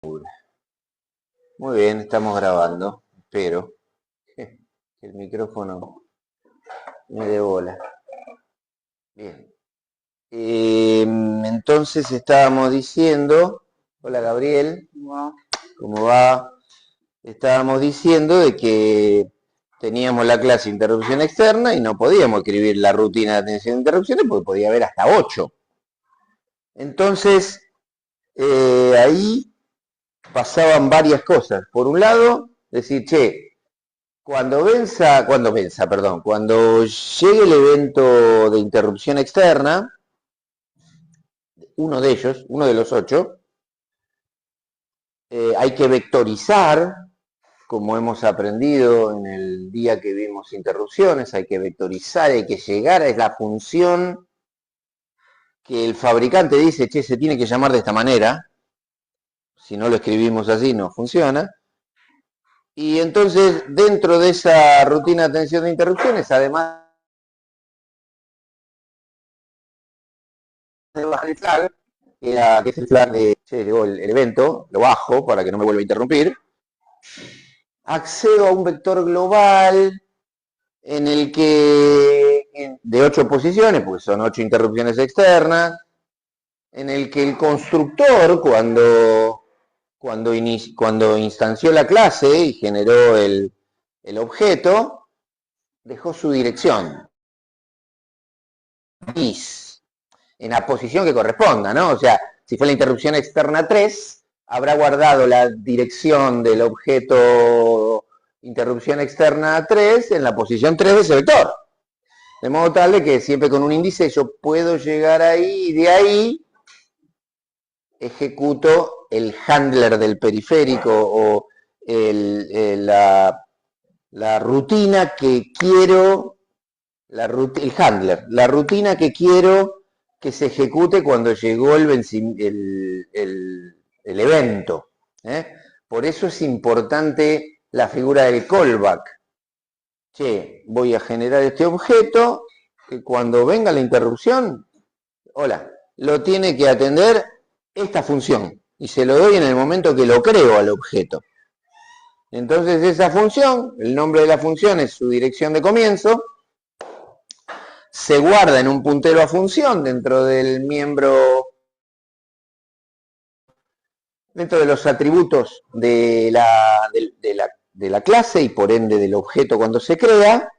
Muy bien, estamos grabando. Espero que el micrófono me dé bola. Bien. Entonces estábamos diciendo, hola Gabriel, ¿cómo va? Estábamos diciendo de que teníamos la clase de interrupción externa y no podíamos escribir la rutina de atención de interrupciones porque podía haber hasta 8. Entonces, ahí pasaban varias cosas. Por un lado, decir, che, cuando llegue el evento de interrupción externa, uno de ellos, uno de los 8, hay que vectorizar, como hemos aprendido en el día que vimos interrupciones, hay que vectorizar, hay que llegar a la función que el fabricante dice, che, se tiene que llamar de esta manera, si no lo escribimos así no funciona. Y entonces, dentro de esa rutina de atención de interrupciones, además de bajar el flag, que es el flag de, che, llegó el evento, lo bajo para que no me vuelva a interrumpir, accedo a un vector global en el que, de 8 posiciones, porque son 8 interrupciones externas, en el que el constructor, cuando instanció la clase y generó el objeto, dejó su dirección en la posición que corresponda, ¿no? O sea, si fue la interrupción externa 3, habrá guardado la dirección del objeto interrupción externa 3 en la posición 3 de ese vector. De modo tal de que siempre con un índice yo puedo llegar ahí y de ahí ejecuto el handler del periférico o la rutina que quiero, el handler, la rutina que quiero que se ejecute cuando llegó el evento. ¿Eh? Por eso es importante la figura del callback. Che, voy a generar este objeto que cuando venga la interrupción, hola, lo tiene que atender esta función y se lo doy en el momento que lo creo al objeto. Entonces esa función, el nombre de la función es su dirección de comienzo, se guarda en un puntero a función dentro del miembro, dentro de los atributos de la clase y por ende del objeto cuando se crea,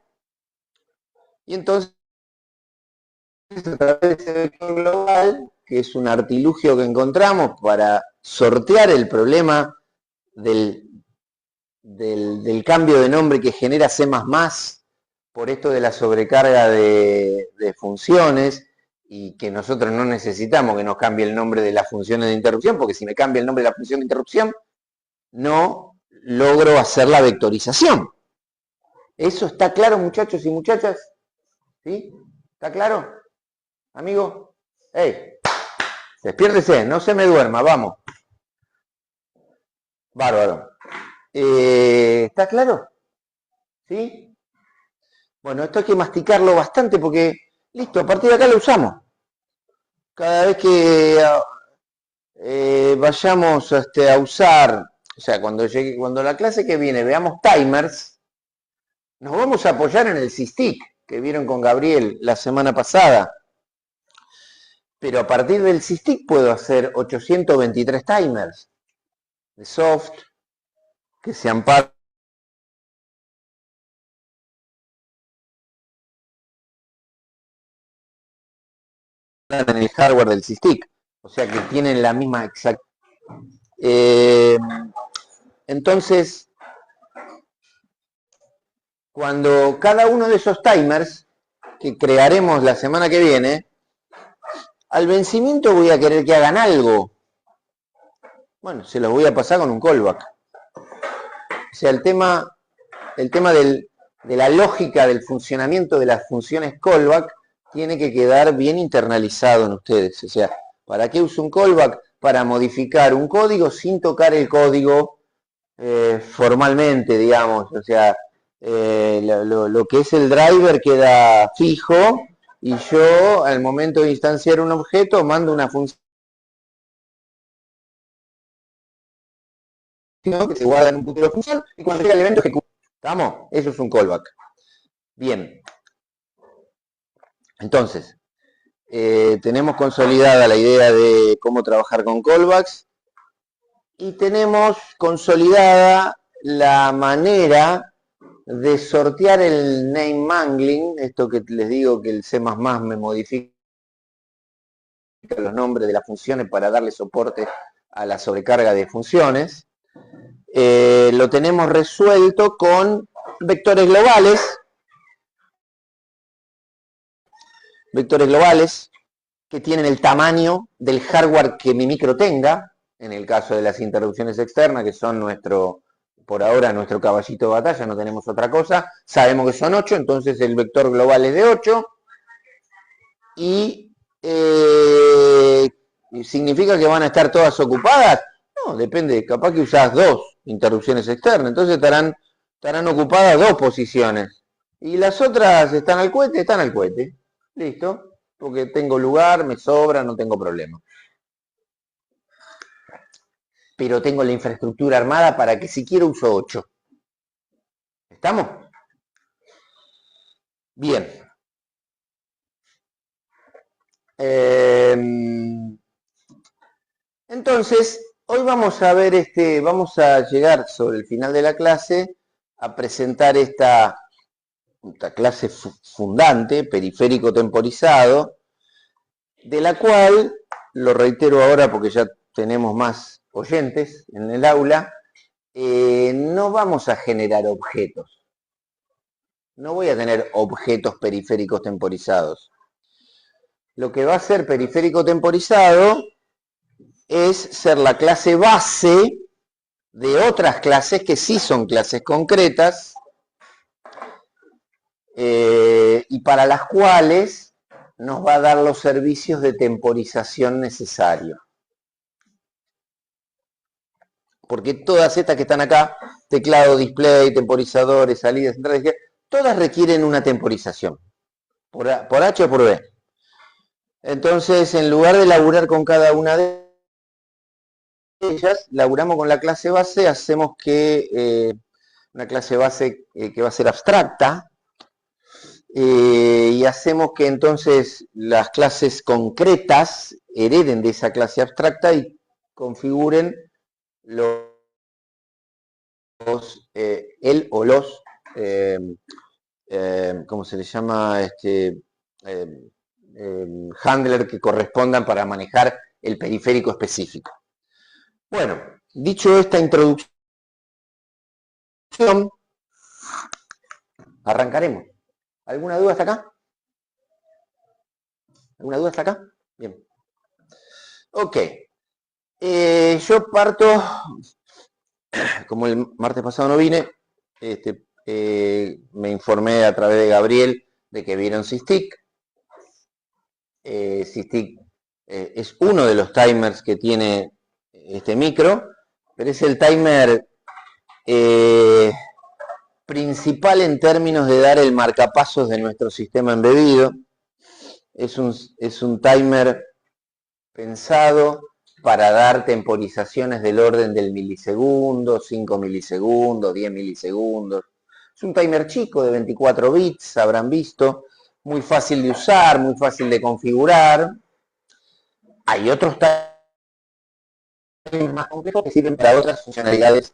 y entonces a través de ese vector global, que es un artilugio que encontramos para sortear el problema del cambio de nombre que genera C++ por esto de la sobrecarga de funciones y que nosotros no necesitamos que nos cambie el nombre de las funciones de interrupción, porque si me cambia el nombre de la función de interrupción, no logro hacer la vectorización. ¿Eso está claro, muchachos y muchachas? ¿Sí? ¿Está claro? Amigo, hey, despiértese, no se me duerma, vamos. Bárbaro. ¿Está claro? ¿Sí? Bueno, esto hay que masticarlo bastante porque, listo, a partir de acá lo usamos. Cada vez que vayamos a usar, o sea, cuando la clase que viene veamos timers, nos vamos a apoyar en el SysTick que vieron con Gabriel la semana pasada. Pero a partir del SysTick puedo hacer 823 timers de soft que se amparan en el hardware del SysTick. O sea que tienen la misma exacta. Entonces, cuando cada uno de esos timers que crearemos la semana que viene, al vencimiento voy a querer que hagan algo. Bueno, se los voy a pasar con un callback. O sea, el tema de la lógica del funcionamiento de las funciones callback tiene que quedar bien internalizado en ustedes. O sea, ¿para qué uso un callback? Para modificar un código sin tocar el código formalmente, digamos. O sea, lo que es el driver queda fijo y yo al momento de instanciar un objeto mando una función sino que se guarda en un punto de función y cuando llega el evento ejecuta. ¿Estamos? Eso es un callback. Bien. Entonces, tenemos consolidada la idea de cómo trabajar con callbacks y tenemos consolidada la manera de sortear el name mangling, esto que les digo que el C++ me modifica los nombres de las funciones para darle soporte a la sobrecarga de funciones. Lo tenemos resuelto con vectores globales. Vectores globales que tienen el tamaño del hardware que mi micro tenga, en el caso de las interrupciones externas, que son por ahora nuestro caballito de batalla, no tenemos otra cosa. Sabemos que son 8, entonces el vector global es de 8. Y ¿significa que van a estar todas ocupadas? No, depende, capaz que usás 2 interrupciones externas, entonces estarán ocupadas 2 posiciones. Y las otras están al cohete, listo, porque tengo lugar, me sobra, no tengo problema. Pero tengo la infraestructura armada para que si quiero uso 8. ¿Estamos? Bien. Entonces, hoy vamos a ver vamos a llegar sobre el final de la clase a presentar esta clase fundante, periférico temporizado, de la cual, lo reitero ahora porque ya tenemos más oyentes en el aula, no vamos a generar objetos. No voy a tener objetos periféricos temporizados. Lo que va a ser periférico temporizado es ser la clase base de otras clases que sí son clases concretas y para las cuales nos va a dar los servicios de temporización necesarios. Porque todas estas que están acá, teclado, display, temporizadores, salidas, entradas, todas requieren una temporización, por H o por B. Entonces, en lugar de laburar con cada una de ellas, laburamos con la clase base, hacemos que una clase base que va a ser abstracta, y hacemos que entonces las clases concretas hereden de esa clase abstracta y configuren el o los, ¿cómo se le llama? Handler que correspondan para manejar el periférico específico. Bueno, dicho esta introducción, arrancaremos. ¿Alguna duda hasta acá? ¿Alguna duda hasta acá? Bien. Ok. Yo parto, como el martes pasado no vine, me informé a través de Gabriel de que vieron SysTick. SysTick es uno de los timers que tiene este micro, pero es el timer principal en términos de dar el marcapasos de nuestro sistema embebido. Es un timer pensado para dar temporizaciones del orden del milisegundo, 5 milisegundos, 10 milisegundos. Es un timer chico de 24 bits, habrán visto, muy fácil de usar, muy fácil de configurar. Hay otros timers más complejos que sirven para otras funcionalidades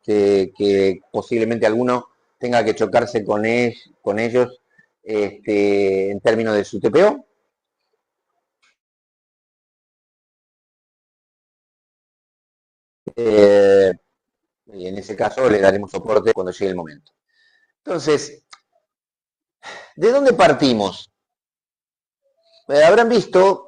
que posiblemente alguno tenga que chocarse con ellos en términos de su TPO. Y en ese caso le daremos soporte cuando llegue el momento. Entonces, ¿de dónde partimos? Habrán visto,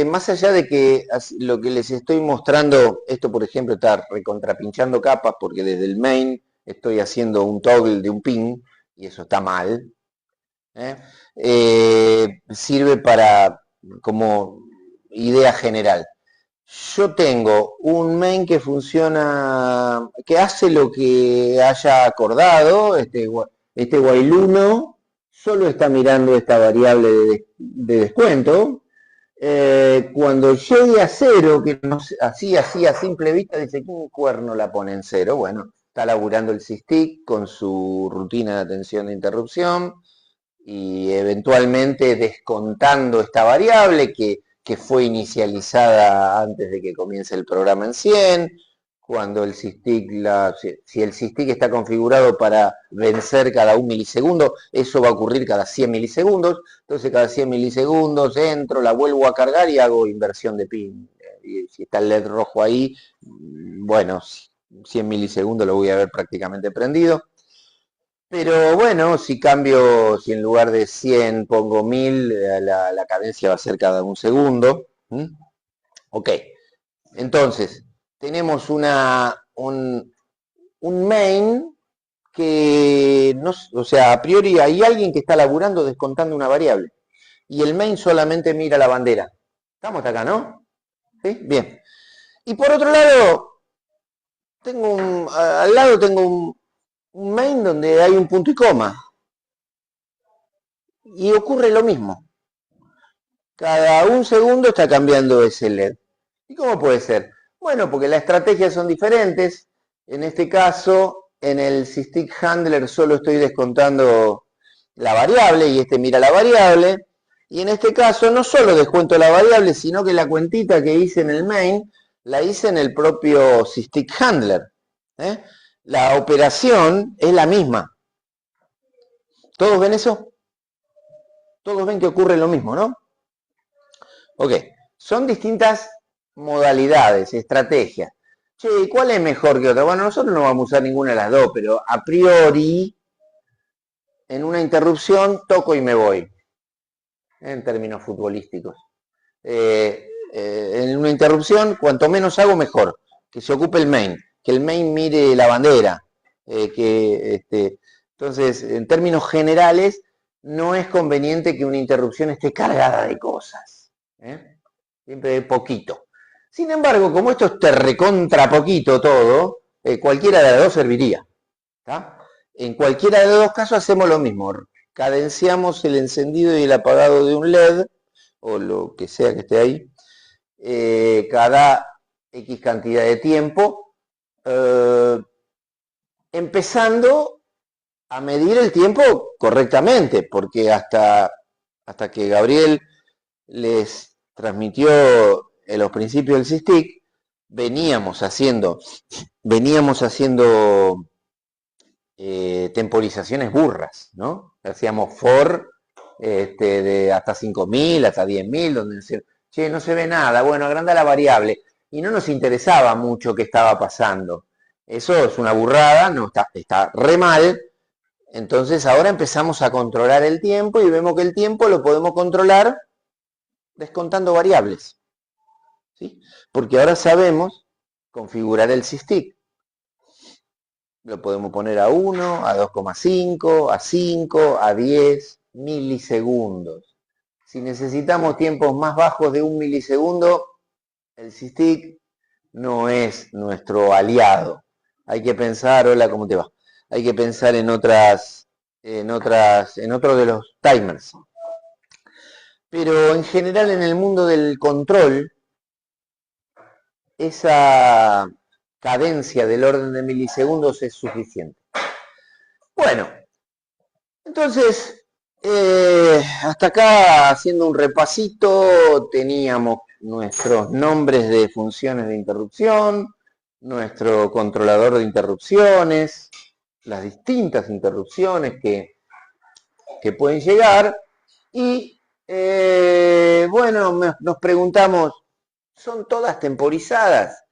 más allá de que lo que les estoy mostrando, esto por ejemplo está recontrapinchando capas porque desde el main estoy haciendo un toggle de un pin y eso está mal. Sirve como idea general. Yo tengo un main que funciona, que hace lo que haya acordado, este while 1 solo está mirando esta variable de descuento, Cuando llegue a cero, que no sé, así a simple vista, dice, ¿quién cuerno la pone en cero? Bueno, está laburando el SysTick con su rutina de atención de interrupción y eventualmente descontando esta variable que fue inicializada antes de que comience el programa en 100. Cuando el SysTick, si el SysTick está configurado para vencer cada 1 milisegundo, eso va a ocurrir cada 100 milisegundos. Entonces cada 100 milisegundos entro, la vuelvo a cargar y hago inversión de pin. Y si está el LED rojo ahí, bueno, 100 milisegundos lo voy a ver prácticamente prendido. Pero bueno, si cambio, si en lugar de 100 pongo 1000, la cadencia va a ser cada 1 segundo. Ok, entonces tenemos un main que, no, o sea, a priori hay alguien que está laburando descontando una variable. Y el main solamente mira la bandera. Estamos hasta acá, ¿no? ¿Sí? Bien. Y por otro lado, al lado tengo un main donde hay un punto y coma. Y ocurre lo mismo. Cada 1 segundo está cambiando ese LED. ¿Y cómo puede ser? Bueno, porque las estrategias son diferentes. En este caso, en el SysTick Handler solo estoy descontando la variable y este mira la variable. Y en este caso no solo descuento la variable, sino que la cuentita que hice en el main la hice en el propio SysTick Handler. La operación es la misma. ¿Todos ven eso? Todos ven que ocurre lo mismo, ¿no? Ok, son distintas modalidades, estrategias. Che, ¿cuál es mejor que otra? Bueno, nosotros no vamos a usar ninguna de las dos, pero a priori, en una interrupción, toco y me voy, en términos futbolísticos. En una interrupción, cuanto menos hago, mejor. Que se ocupe el main, que el main mire la bandera. Entonces, en términos generales, no es conveniente que una interrupción esté cargada de cosas. Siempre poquito. Sin embargo, como esto es recontra poquito todo, cualquiera de las dos serviría. ¿Tá? En cualquiera de los dos casos hacemos lo mismo. Cadenciamos el encendido y el apagado de un LED, o lo que sea que esté ahí, cada X cantidad de tiempo, empezando a medir el tiempo correctamente, porque hasta que Gabriel les transmitió en los principios del SysTick, veníamos haciendo temporizaciones burras, ¿no? Hacíamos for de hasta 5000, hasta 10.000, donde decían, che, no se ve nada, bueno, agranda la variable. Y no nos interesaba mucho qué estaba pasando. Eso es una burrada, no está re mal. Entonces ahora empezamos a controlar el tiempo y vemos que el tiempo lo podemos controlar descontando variables. ¿Sí? Porque ahora sabemos configurar el SysTick. Lo podemos poner a 1, a 2,5, a 5, a 10 milisegundos. Si necesitamos tiempos más bajos de 1 milisegundo, el SysTick no es nuestro aliado. Hay que pensar, hola, ¿cómo te va? Hay que pensar en otros de los timers. Pero en general en el mundo del control, esa cadencia del orden de milisegundos es suficiente. Bueno, entonces, hasta acá haciendo un repasito, teníamos nuestros nombres de funciones de interrupción, nuestro controlador de interrupciones, las distintas interrupciones que pueden llegar y, bueno, nos preguntamos, ¿son todas temporizadas?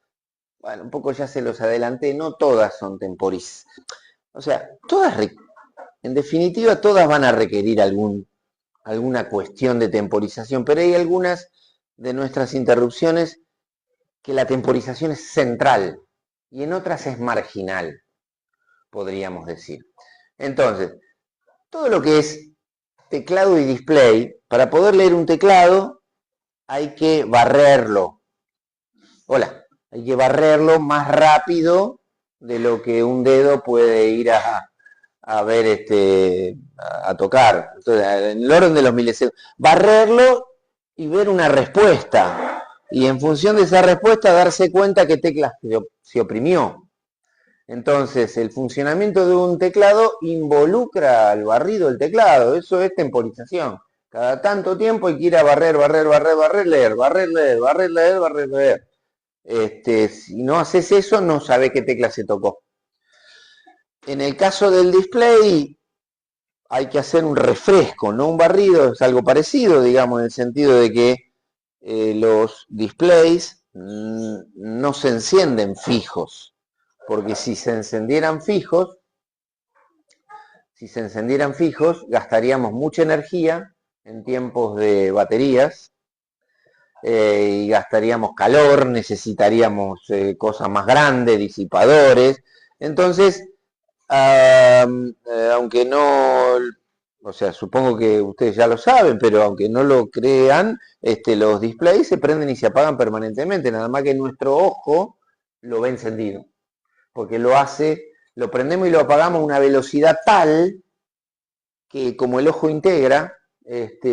Bueno, un poco ya se los adelanté, no todas son temporizadas. O sea, en definitiva, todas van a requerir alguna cuestión de temporización, pero hay algunas de nuestras interrupciones que la temporización es central y en otras es marginal, podríamos decir. Entonces, todo lo que es teclado y display, para poder leer un teclado hay que barrerlo. Hola, hay que barrerlo más rápido de lo que un dedo puede ir a ver, a tocar. Entonces, en el orden de los milisegundos. Barrerlo y ver una respuesta. Y en función de esa respuesta darse cuenta qué tecla se oprimió. Entonces, el funcionamiento de un teclado involucra al barrido del teclado. Eso es temporización. Cada tanto tiempo hay que ir a barrer, barrer, barrer, barrer, leer, barrer, leer, barrer, leer, barrer, leer. Si no haces eso, no sabes qué tecla se tocó. En el caso del display, hay que hacer un refresco, no un barrido, es algo parecido, digamos, en el sentido de que los displays no se encienden fijos, porque si se encendieran fijos, gastaríamos mucha energía en tiempos de baterías y gastaríamos calor, necesitaríamos cosas más grandes, disipadores. Entonces, aunque no, o sea, supongo que ustedes ya lo saben, pero aunque no lo crean, los displays se prenden y se apagan permanentemente, nada más que nuestro ojo lo ve encendido, porque lo prendemos y lo apagamos a una velocidad tal que como el ojo integra,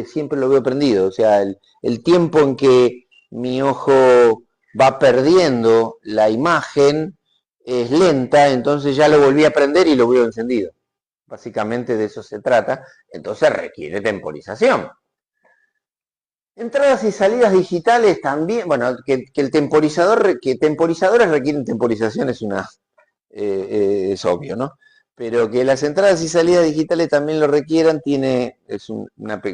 siempre lo veo prendido, o sea, el tiempo en que mi ojo va perdiendo la imagen es lenta, entonces ya lo volví a prender y lo veo encendido. Básicamente de eso se trata, entonces requiere temporización. Entradas y salidas digitales también, bueno, que temporizadores requieren temporización es obvio, ¿no? Pero que las entradas y salidas digitales también lo requieran, es un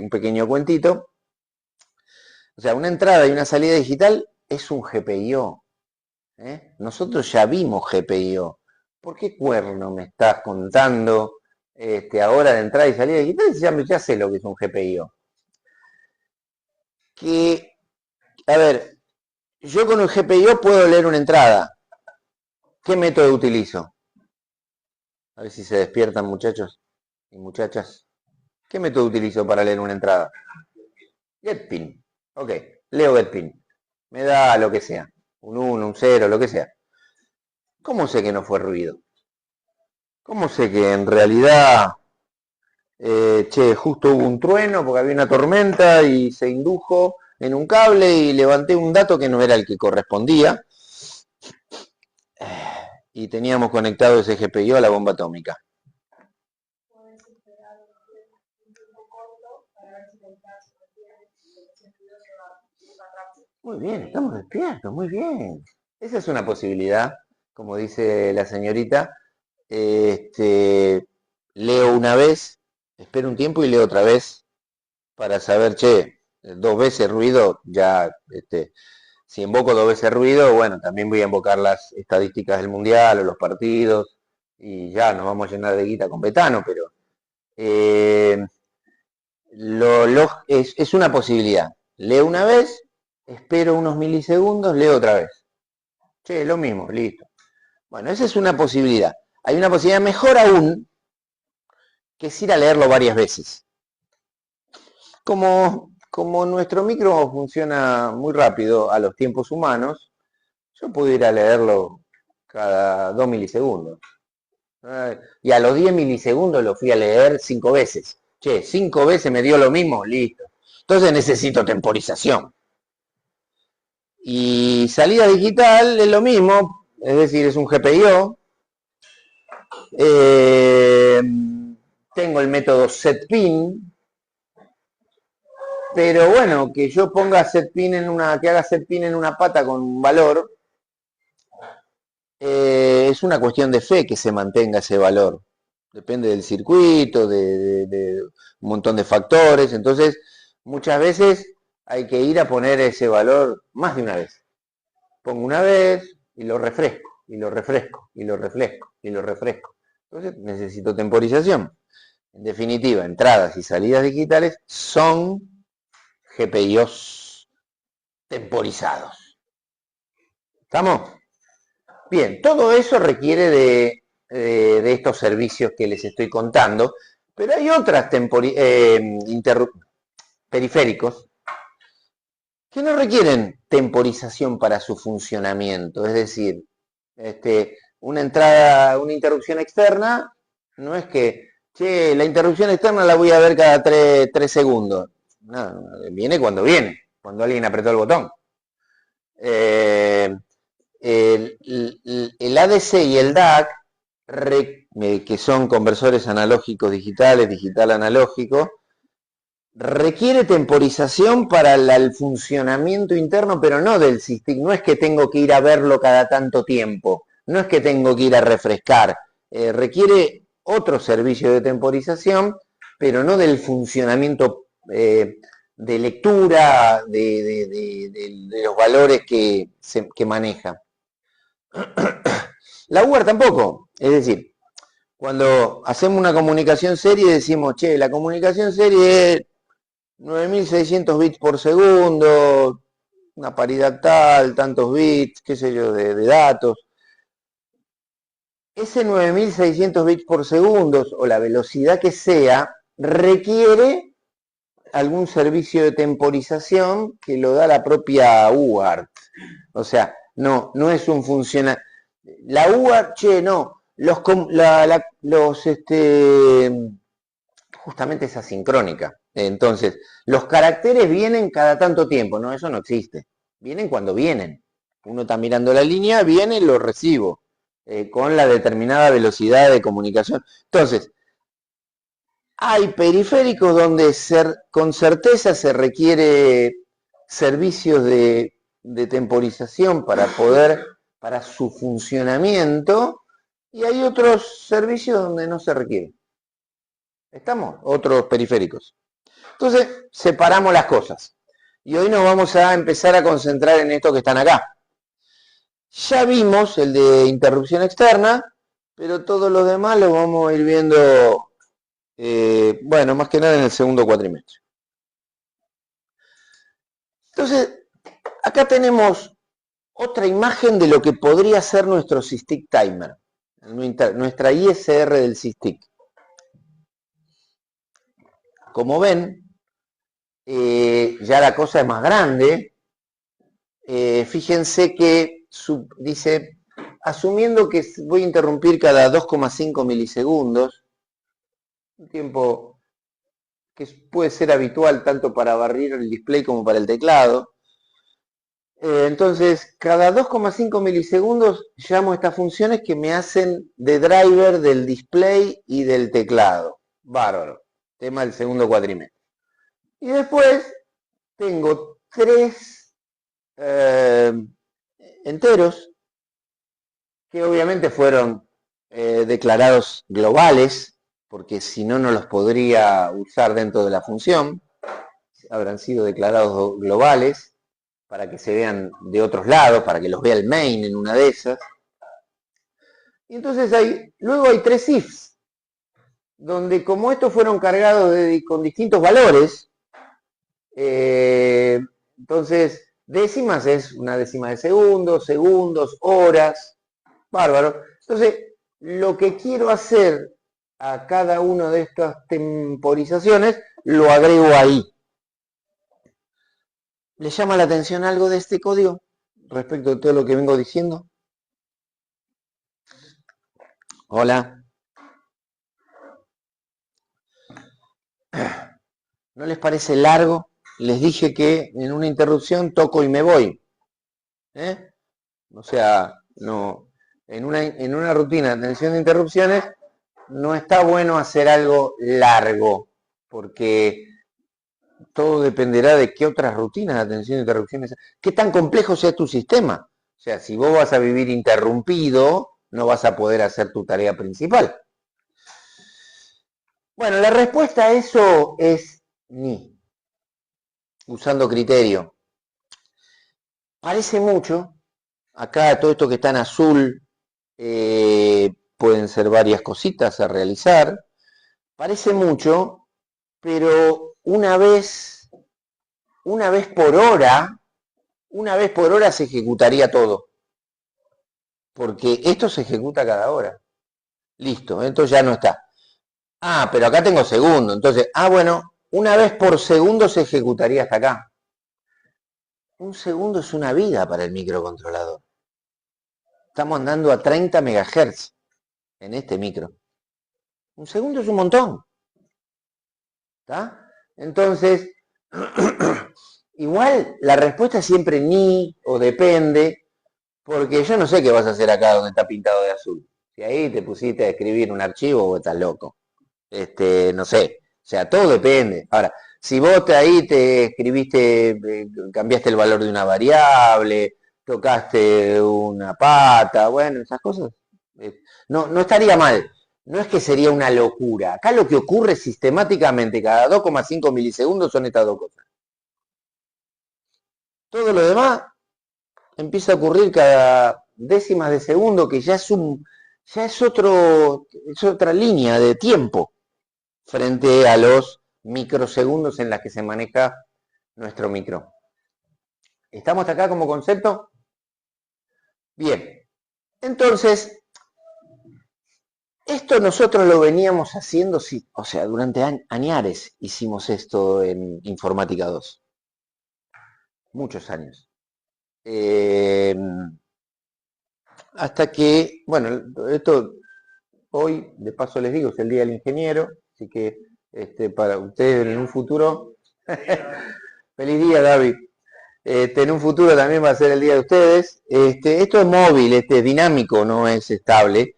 pequeño cuentito. O sea, una entrada y una salida digital es un GPIO. Nosotros ya vimos GPIO. ¿Por qué cuerno me estás contando ahora de entrada y salida digital? Ya sé lo que es un GPIO. A ver, yo con el GPIO puedo leer una entrada. ¿Qué método utilizo? A ver si se despiertan, muchachos y muchachas. ¿Qué método utilizo para leer una entrada? GetPin. Ok, leo GetPin. Me da lo que sea. Un 1, un 0, lo que sea. ¿Cómo sé que no fue ruido? ¿Cómo sé que en realidad, justo hubo un trueno porque había una tormenta y se indujo en un cable y levanté un dato que no era el que correspondía? Y teníamos conectado ese GPIO a la bomba atómica. Muy bien, estamos despiertos, muy bien. Esa es una posibilidad, como dice la señorita. Leo una vez, espero un tiempo y leo otra vez para saber, dos veces ruido, ya, si invoco dos veces ruido, bueno, también voy a invocar las estadísticas del mundial o los partidos y ya nos vamos a llenar de guita con Betano, pero es una posibilidad. Leo una vez, espero unos milisegundos, leo otra vez. Lo mismo, listo. Bueno, esa es una posibilidad. Hay una posibilidad mejor aún, que es ir a leerlo varias veces. Como nuestro micro funciona muy rápido a los tiempos humanos, yo puedo ir a leerlo cada 2 milisegundos. Y a los 10 milisegundos lo fui a leer 5 veces. 5 veces me dio lo mismo, listo. Entonces necesito temporización. Y salida digital es lo mismo, es decir, es un GPIO. Tengo el método setPin, pero bueno, que yo ponga setPin que haga setPin en una pata con un valor, es una cuestión de fe que se mantenga ese valor. Depende del circuito, de un montón de factores. Entonces, muchas veces hay que ir a poner ese valor más de una vez. Pongo una vez y lo refresco, y lo refresco, y lo refresco, y lo refresco. Entonces, necesito temporización. En definitiva, entradas y salidas digitales son GPIOs temporizados. ¿Estamos? Bien, todo eso requiere de estos servicios que les estoy contando, pero hay otras periféricos que no requieren temporización para su funcionamiento. Es decir, una interrupción externa, no es que, la interrupción externa la voy a ver cada 3 segundos. No, viene cuando viene. cuando alguien apretó el botón. El ADC y el DAC, que son conversores analógicos digitales, digital analógico, requiere temporización para el funcionamiento interno, pero no del SysTick. No es que tengo que ir a verlo cada tanto tiempo, no es que tengo que ir a refrescar, requiere otro servicio de temporización, pero no del funcionamiento de lectura de los valores que maneja. La UART tampoco, es decir, cuando hacemos una comunicación serie decimos, che, la comunicación serie es 9600 bits por segundo, una paridad tal, tantos bits, qué sé yo, de datos. Ese 9600 bits por segundo, o la velocidad que sea, requiere algún servicio de temporización que lo da la propia UART. O sea, no es un funcional. La UART, che, no, justamente es asincrónica. Entonces, los caracteres vienen cada tanto tiempo. No, eso no existe. Vienen cuando vienen. Uno está mirando la línea, viene y lo recibo. Con la determinada velocidad de comunicación. Entonces, hay periféricos donde con certeza se requiere servicios de temporización para su funcionamiento, y hay otros servicios donde no se requiere. ¿Estamos? Otros periféricos. Entonces, separamos las cosas. Y hoy nos vamos a empezar a concentrar en estos que están acá. Ya vimos el de interrupción externa, pero todos los demás los vamos a ir viendo, bueno, más que nada en el segundo cuatrimestre. Entonces, acá tenemos otra imagen de lo que podría ser nuestro SysTick Timer, nuestra ISR del SysTick. Como ven, ya la cosa es más grande. Fíjense que dice, asumiendo que voy a interrumpir cada 2,5 milisegundos, un tiempo que puede ser habitual tanto para abrir el display como para el teclado. Entonces, cada 2,5 milisegundos llamo a estas funciones que me hacen de driver del display y del teclado. Bárbaro. Tema del segundo cuatrimestre. Y después tengo 3 enteros que obviamente fueron declarados globales, porque si no, no los podría usar dentro de la función. Habrán sido declarados globales para que se vean de otros lados, para que los vea el main en una de esas. Y entonces luego hay 3 ifs, donde como estos fueron cargados con distintos valores, entonces décimas es una décima de segundo, segundos, horas, bárbaro. Entonces, lo que quiero hacer a cada una de estas temporizaciones, lo agrego ahí. ¿Les llama la atención algo de este código respecto de todo lo que vengo diciendo? Hola. ¿No les parece largo? Les dije que en una interrupción toco y me voy. O sea, no, en una rutina de atención de interrupciones no está bueno hacer algo largo, porque todo dependerá de qué otras rutinas de atención de interrupciones, qué tan complejo sea tu sistema. O sea, si vos vas a vivir interrumpido, no vas a poder hacer tu tarea principal. Bueno, la respuesta a eso es ni, usando criterio. Parece mucho. Acá todo esto que está en azul pueden ser varias cositas a realizar. Parece mucho, pero una vez por hora se ejecutaría todo. Porque esto se ejecuta cada hora. Listo, esto ya no está. Ah, pero acá tengo segundo. Entonces, bueno, una vez por segundo se ejecutaría hasta acá. Un segundo es una vida para el microcontrolador. Estamos andando a 30 MHz en este micro. Un segundo es un montón. ¿Está? Entonces, igual la respuesta es siempre ni o depende, porque yo no sé qué vas a hacer acá donde está pintado de azul. Si ahí te pusiste a escribir un archivo, vos estás loco. No sé. O sea, todo depende. Ahora, si vos ahí te escribiste, cambiaste el valor de una variable, tocaste una pata, bueno, esas cosas, no estaría mal. No es que sería una locura. Acá lo que ocurre sistemáticamente cada 2,5 milisegundos son estas dos cosas. Todo lo demás empieza a ocurrir cada décimas de segundo, que es otra línea de tiempo frente a los microsegundos en las que se maneja nuestro micro. ¿Estamos acá como concepto? Bien. Entonces, esto nosotros lo veníamos haciendo, o sea, durante añares hicimos esto en Informática 2. Muchos años. Hasta que, bueno, esto hoy, de paso les digo, es el Día del Ingeniero, así que para ustedes en un futuro, feliz día, David. En un futuro también va a ser el día de ustedes. Esto es móvil, es dinámico, no es estable.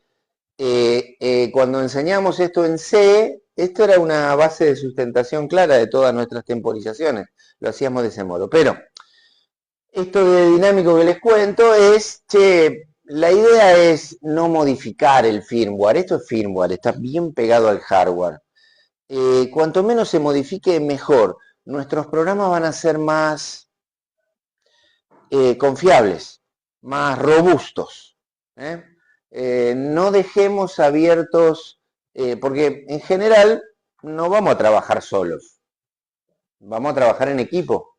Cuando enseñamos esto en C, esto era una base de sustentación clara de todas nuestras temporizaciones. Lo hacíamos de ese modo. Pero esto de dinámico que les cuento es, che, la idea es no modificar el firmware. Esto es firmware, está bien pegado al hardware. Cuanto menos se modifique, mejor. Nuestros programas van a ser más confiables, más robustos. No dejemos abiertos, porque en general no vamos a trabajar solos, vamos a trabajar en equipo.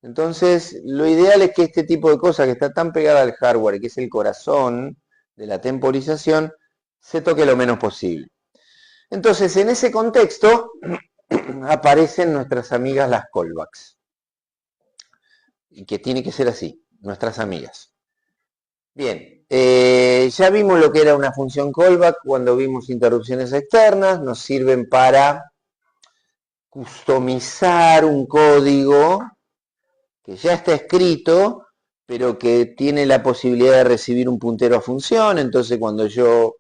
Entonces, lo ideal es que este tipo de cosas que está tan pegada al hardware, que es el corazón de la temporización, se toque lo menos posible. Entonces, en ese contexto, aparecen nuestras amigas las callbacks. Y que tiene que ser así, nuestras amigas. Bien, ya vimos lo que era una función callback cuando vimos interrupciones externas. Nos sirven para customizar un código que ya está escrito, pero que tiene la posibilidad de recibir un puntero a función. Entonces, cuando yo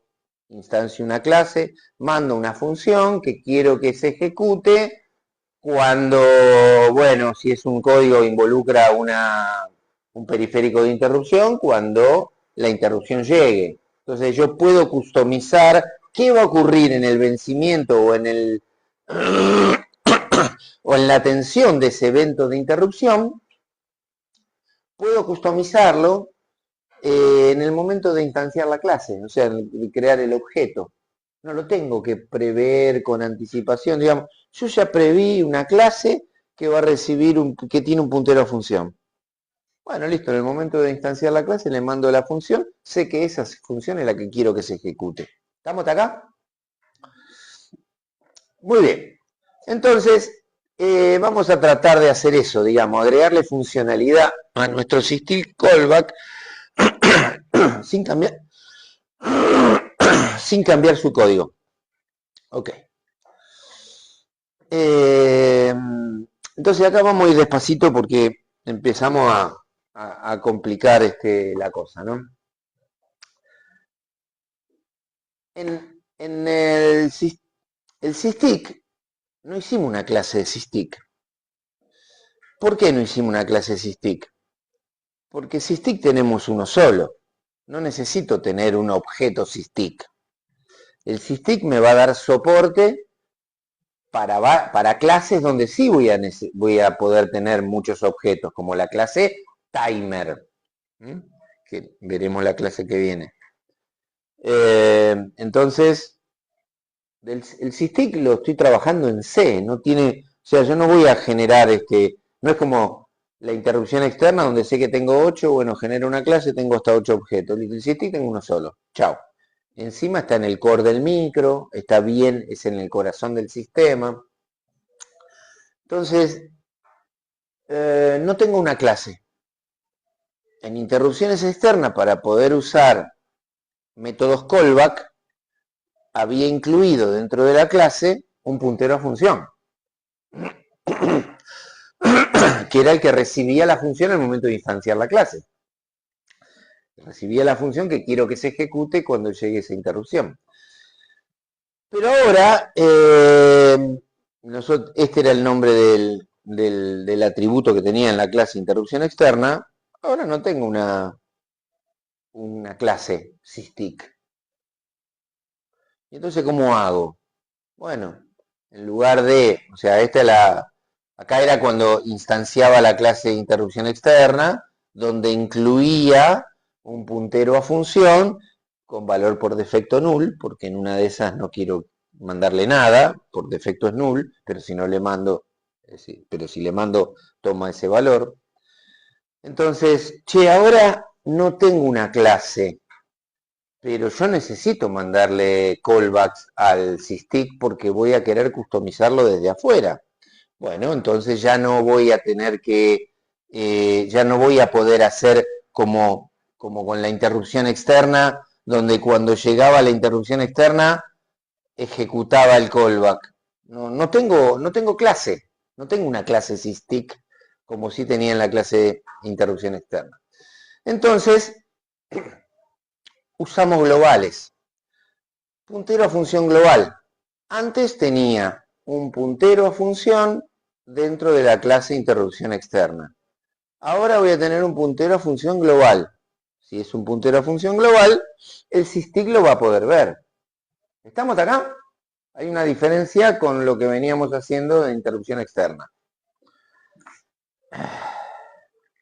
instancio una clase, mando una función que quiero que se ejecute cuando, bueno, si es un código que involucra un periférico de interrupción, cuando la interrupción llegue. Entonces yo puedo customizar qué va a ocurrir en el vencimiento o en o en la atención de ese evento de interrupción. Puedo customizarlo en el momento de instanciar la clase, o sea, de crear el objeto. No lo tengo que prever con anticipación, digamos. Yo ya preví una clase que va a recibir que tiene un puntero a función. Bueno, listo, en el momento de instanciar la clase le mando la función, sé que esa función es la que quiero que se ejecute. ¿Estamos hasta acá? Muy bien. Entonces, vamos a tratar de hacer eso, digamos, agregarle funcionalidad a nuestro SysTick callback sin cambiar su código. Ok. Entonces acá vamos a ir despacito porque empezamos a complicar la cosa, ¿no? En el SysTick no hicimos una clase de SysTick. ¿Por qué no hicimos una clase de SysTick? Porque SysTick tenemos uno solo. No necesito tener un objeto SysTick. El SysTick me va a dar soporte para clases donde sí voy a poder tener muchos objetos, como la clase timer, que veremos la clase que viene. Entonces, el SysTick lo estoy trabajando en C, no tiene, o sea, yo no voy a generar no es como la interrupción externa donde sé que tengo 8, bueno, genero una clase, tengo hasta 8 objetos. El SysTick tengo uno solo, chao. Encima está en el core del micro, está bien, es en el corazón del sistema. Entonces, no tengo una clase. En interrupciones externas, para poder usar métodos callback, había incluido dentro de la clase un puntero a función. que era el que recibía la función al momento de instanciar la clase. Recibía la función que quiero que se ejecute cuando llegue esa interrupción. Pero ahora, este era el nombre del atributo que tenía en la clase interrupción externa. Ahora no tengo una clase systic. ¿Y entonces cómo hago? Bueno, en lugar de, o sea, acá era cuando instanciaba la clase de interrupción externa, donde incluía un puntero a función con valor por defecto null, porque en una de esas no quiero mandarle nada, por defecto es null, pero si no le mando, pero si le mando toma ese valor. Entonces, ahora no tengo una clase, pero yo necesito mandarle callbacks al systic porque voy a querer customizarlo desde afuera. Bueno, entonces ya no voy a tener que, ya no voy a poder hacer como con la interrupción externa, donde cuando llegaba la interrupción externa ejecutaba el callback. No tengo clase, no tengo una clase systic como sí tenía en la clase de interrupción externa. Entonces, usamos globales. Puntero a función global. Antes tenía un puntero a función dentro de la clase interrupción externa. Ahora voy a tener un puntero a función global. Si es un puntero a función global, el systic lo va a poder ver. ¿Estamos acá? Hay una diferencia con lo que veníamos haciendo de interrupción externa.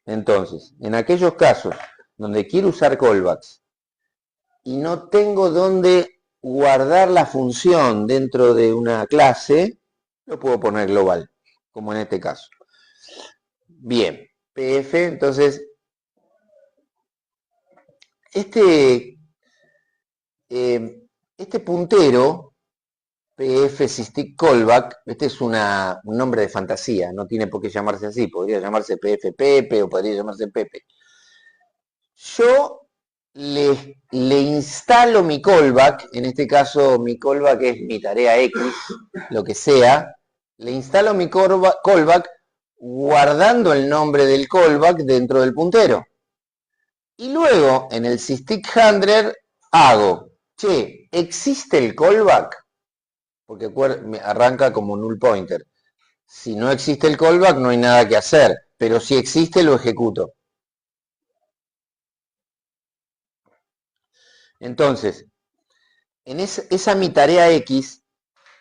Entonces, en aquellos casos donde quiero usar callbacks y no tengo dónde guardar la función dentro de una clase, lo puedo poner global, como en este caso. Bien, PF, entonces, este puntero, PF systic callback, este es un nombre de fantasía, no tiene por qué llamarse así, podría llamarse PF Pepe o podría llamarse Pepe. Yo le instalo mi callback, en este caso mi callback es mi tarea X, lo que sea, le instalo mi callback guardando el nombre del callback dentro del puntero. Y luego en el systic handler hago, ¿existe el callback? Porque arranca como null pointer. Si no existe el callback no hay nada que hacer, pero si existe lo ejecuto. Entonces, en esa mi tarea X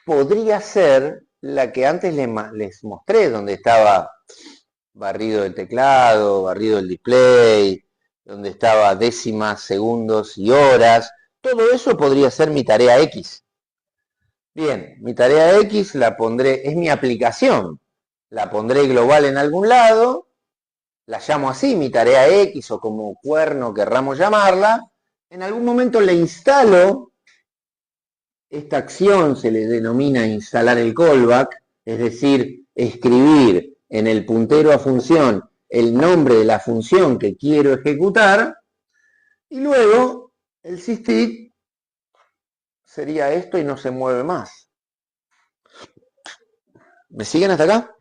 podría ser la que antes les mostré, donde estaba barrido el teclado, barrido el display, donde estaba décimas, segundos y horas. Todo eso podría ser mi tarea X. Bien, mi tarea X la pondré, es mi aplicación. La pondré global en algún lado, la llamo así, mi tarea X o como cuerno querramos llamarla. En algún momento le instalo. Esta acción se le denomina instalar el callback, es decir, escribir en el puntero a función el nombre de la función que quiero ejecutar, y luego el sysdig sería esto y no se mueve más. ¿Me siguen hasta acá?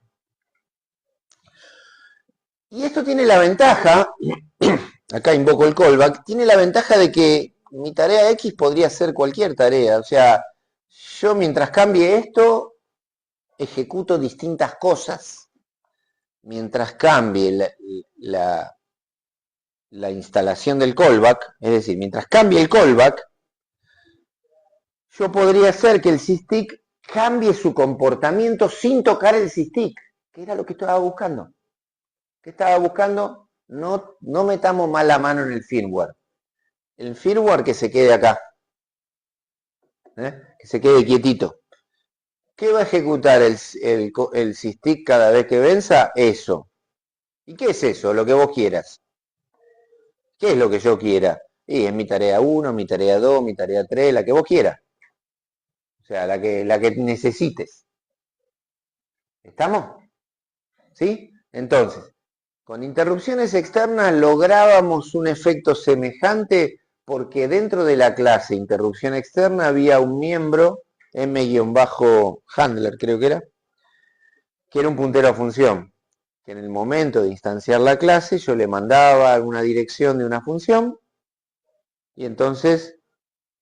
Y esto tiene la ventaja, acá invoco el callback, tiene la ventaja de que mi tarea X podría ser cualquier tarea, o sea, yo mientras cambie esto, ejecuto distintas cosas. Mientras cambie la instalación del callback, es decir, mientras cambie el callback, yo podría hacer que el sysdig cambie su comportamiento sin tocar el sysdig, que era lo que estaba buscando. ¿Qué estaba buscando? No metamos mal la mano en el firmware. El firmware que se quede acá, que se quede quietito. ¿Qué va a ejecutar el sysdig cada vez que venza? Eso. ¿Y qué es eso? Lo que vos quieras. ¿Qué es lo que yo quiera? Y es mi tarea 1, mi tarea 2, mi tarea 3, la que vos quieras. O sea, la que necesites. ¿Estamos? ¿Sí? Entonces, con interrupciones externas lográbamos un efecto semejante porque dentro de la clase interrupción externa había un miembro, m-handler creo que era un puntero a función. que en el momento de instanciar la clase yo le mandaba alguna dirección de una función y entonces,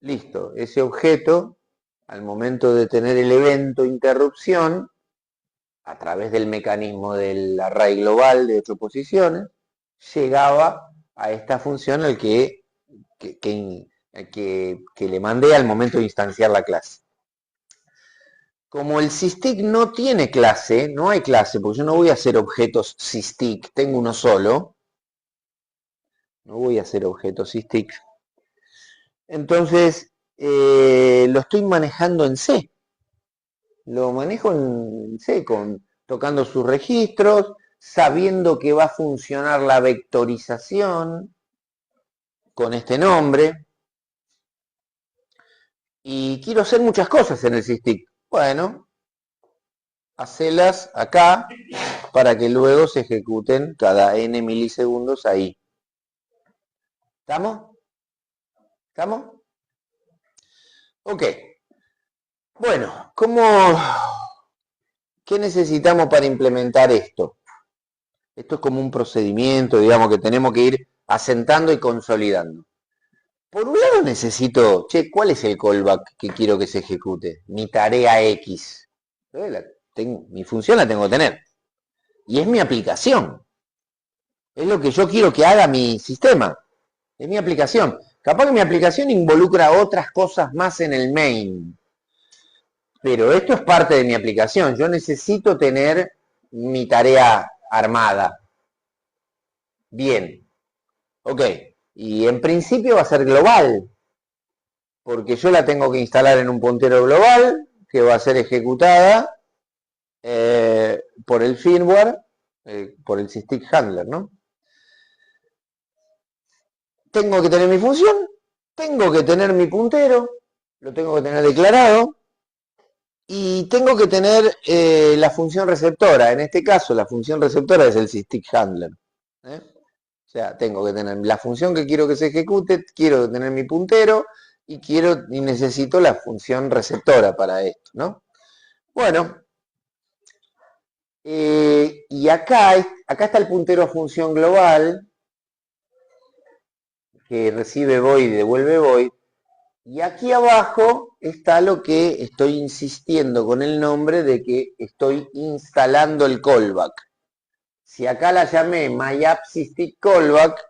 listo, ese objeto, al momento de tener el evento interrupción, a través del mecanismo del array global de 8 posiciones, llegaba a esta función al que le mandé al momento de instanciar la clase. Como el sysdig no tiene clase, no hay clase, porque yo no voy a hacer objetos sysdig, tengo uno solo, no voy a hacer objetos sysdig. Entonces, lo estoy manejando en C. Lo manejo en C, tocando sus registros, sabiendo que va a funcionar la vectorización con este nombre. Y quiero hacer muchas cosas en el sysdig. Bueno, hacelas acá para que luego se ejecuten cada n milisegundos ahí. ¿Estamos? ¿Estamos? Ok. Bueno, ¿qué necesitamos para implementar esto? Esto es como un procedimiento, digamos, que tenemos que ir asentando y consolidando. Por un lado necesito, ¿cuál es el callback que quiero que se ejecute? Mi tarea X. Mi función la tengo que tener. Y es mi aplicación. Es lo que yo quiero que haga mi sistema. Es mi aplicación. Capaz que mi aplicación involucra otras cosas más en el main. Pero esto es parte de mi aplicación. Yo necesito tener mi tarea armada. Bien. Ok. Y en principio va a ser global. Porque yo la tengo que instalar en un puntero global que va a ser ejecutada por el firmware, por el sysdig handler, ¿no? Tengo que tener mi función, tengo que tener mi puntero, lo tengo que tener declarado, y tengo que tener la función receptora. En este caso, la función receptora es el sysdig handler. O sea, tengo que tener la función que quiero que se ejecute, quiero tener mi puntero, y necesito la función receptora para esto, ¿no? Bueno, y acá está el puntero a función global, que recibe void y devuelve void, y aquí abajo está lo que estoy insistiendo con el nombre de que estoy instalando el callback. Si acá la llamé myAppSysdigCallback,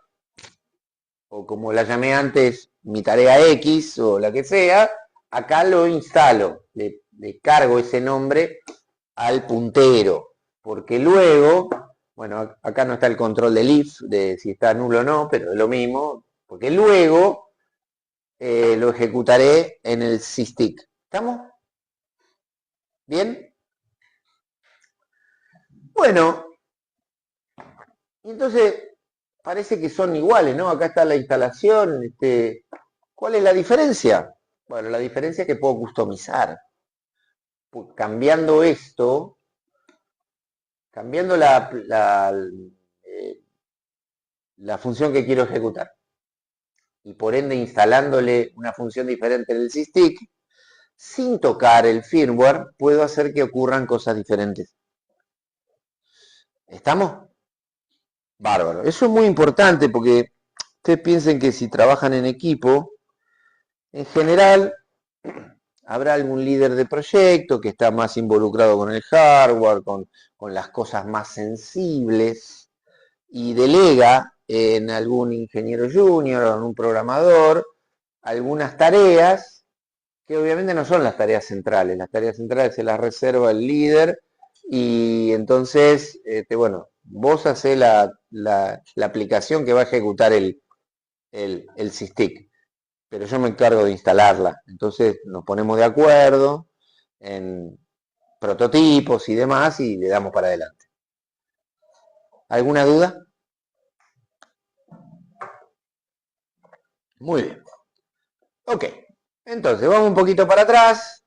o como la llamé antes, mi tarea X o la que sea, acá lo instalo, le cargo ese nombre al puntero, porque luego, bueno, acá no está el control del if, de si está nulo o no, pero es lo mismo, porque luego lo ejecutaré en el sysdig. ¿Estamos? ¿Bien? Bueno, entonces parece que son iguales, ¿no? Acá está la instalación. ¿Cuál es la diferencia? Bueno, la diferencia es que puedo customizar. Cambiando esto, cambiando la función que quiero ejecutar, y por ende instalándole una función diferente en el sysdig, sin tocar el firmware, puedo hacer que ocurran cosas diferentes. ¿Estamos? Bárbaro. Eso es muy importante porque ustedes piensen que si trabajan en equipo, en general habrá algún líder de proyecto que está más involucrado con el hardware, con las cosas más sensibles, y delega en algún ingeniero junior o en un programador algunas tareas que obviamente no son las tareas centrales se las reserva el líder, y entonces, bueno, vos hacés la aplicación que va a ejecutar el sysdig, pero yo me encargo de instalarla. Entonces nos ponemos de acuerdo en prototipos y demás y le damos para adelante. ¿Alguna duda? Muy bien. Ok, entonces vamos un poquito para atrás.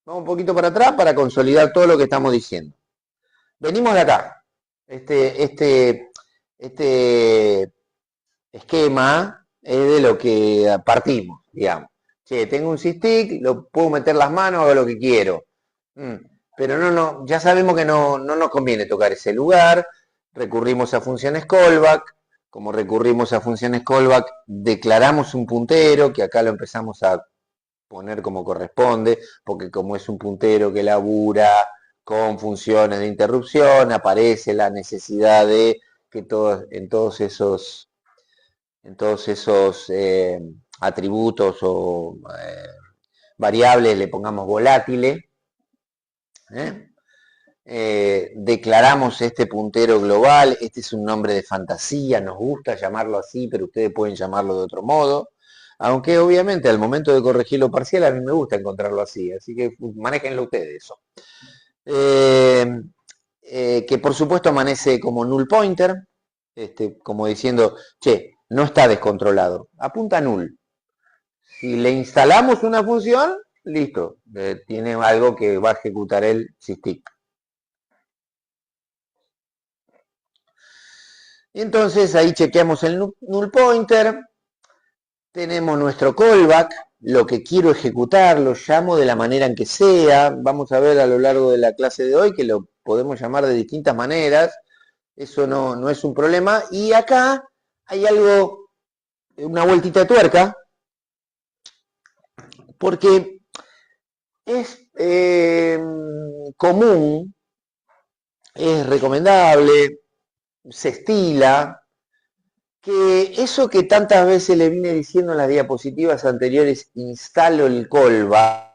Vamos un poquito para atrás para consolidar todo lo que estamos diciendo. Venimos de acá. Este esquema es de lo que partimos, digamos. Tengo un sysdig, lo puedo meter las manos, hago lo que quiero. pero ya sabemos que no nos conviene tocar ese lugar, recurrimos a funciones callback, como recurrimos a funciones callback, declaramos un puntero, que acá lo empezamos a poner como corresponde, porque como es un puntero que labura con funciones de interrupción, aparece la necesidad de que en todos esos atributos o variables le pongamos volátiles. Declaramos este puntero global, este es un nombre de fantasía, nos gusta llamarlo así, pero ustedes pueden llamarlo de otro modo, aunque obviamente al momento de corregir lo parcial a mí me gusta encontrarlo así, así que manéjenlo ustedes eso. Que por supuesto amanece como null pointer, como diciendo, che, no está descontrolado, apunta a null. Si le instalamos una función, listo, tiene algo que va a ejecutar el sysdig. Entonces ahí chequeamos el null pointer, tenemos nuestro callback, lo que quiero ejecutar, lo llamo de la manera en que sea, vamos a ver a lo largo de la clase de hoy que lo podemos llamar de distintas maneras, eso no es un problema, y acá hay algo, una vueltita de tuerca, porque es común, es recomendable, se estila, que eso que tantas veces le vine diciendo en las diapositivas anteriores, instalo el callback,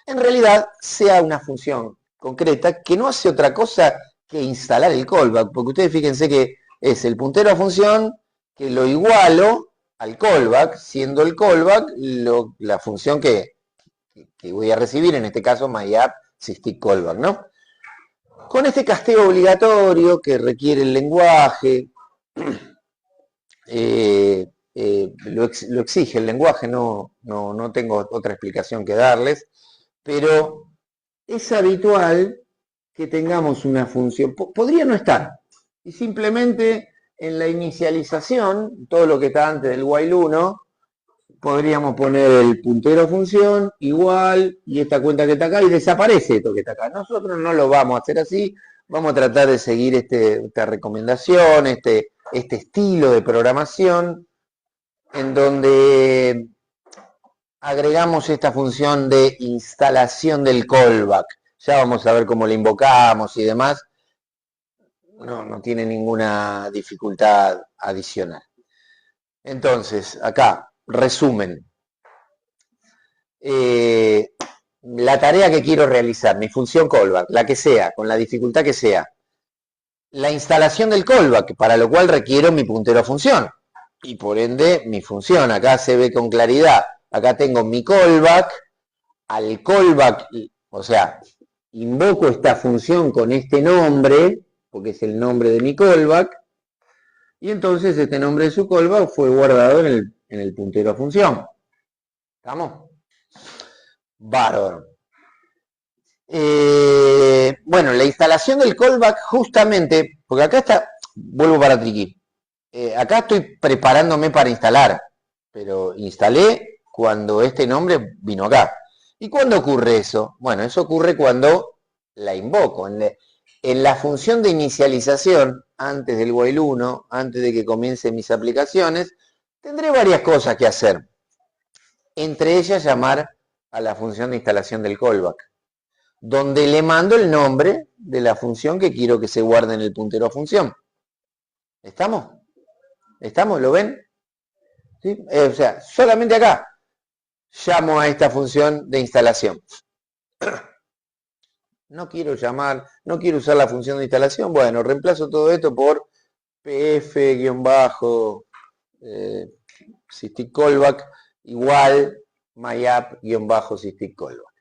en realidad sea una función concreta que no hace otra cosa que instalar el callback, porque ustedes fíjense que es el puntero a función que lo igualo al callback, siendo el callback la función que voy a recibir, en este caso myapp sysdig callback, ¿no? Con este casteo obligatorio que requiere el lenguaje, lo exige el lenguaje, no tengo otra explicación que darles, pero es habitual que tengamos una función, podría no estar, y simplemente en la inicialización, todo lo que está antes del while 1, podríamos poner el puntero a función igual y esta cuenta que está acá y desaparece esto que está acá. Nosotros no lo vamos a hacer así, vamos a tratar de seguir esta recomendación, este estilo de programación en donde agregamos esta función de instalación del callback. Ya vamos a ver cómo la invocamos y demás. No tiene ninguna dificultad adicional. Entonces, acá, resumen. La tarea que quiero realizar, mi función callback, la que sea, con la dificultad que sea. La instalación del callback, para lo cual requiero mi puntero a función. Y por ende, mi función. Acá se ve con claridad. Acá tengo mi callback. Al callback, o sea, invoco esta función con este nombre, porque es el nombre de mi callback. Y entonces este nombre de su callback fue guardado en el puntero a función. ¿Estamos? Bárbaro. Bueno, la instalación del callback justamente, porque acá está, vuelvo para Triqui, acá estoy preparándome para instalar, pero instalé cuando este nombre vino acá. ¿Y cuándo ocurre eso? Bueno, eso ocurre cuando la invoco. En la función de inicialización, antes del while 1, antes de que comiencen mis aplicaciones, tendré varias cosas que hacer. Entre ellas llamar a la función de instalación del callback, donde le mando el nombre de la función que quiero que se guarde en el puntero a función. ¿Estamos? ¿Estamos? ¿Lo ven? ¿Sí? O sea, solamente acá llamo a esta función de instalación. No quiero usar la función de instalación. Bueno, reemplazo todo esto por pf-sysdig callback igual myapp-sysdig callback.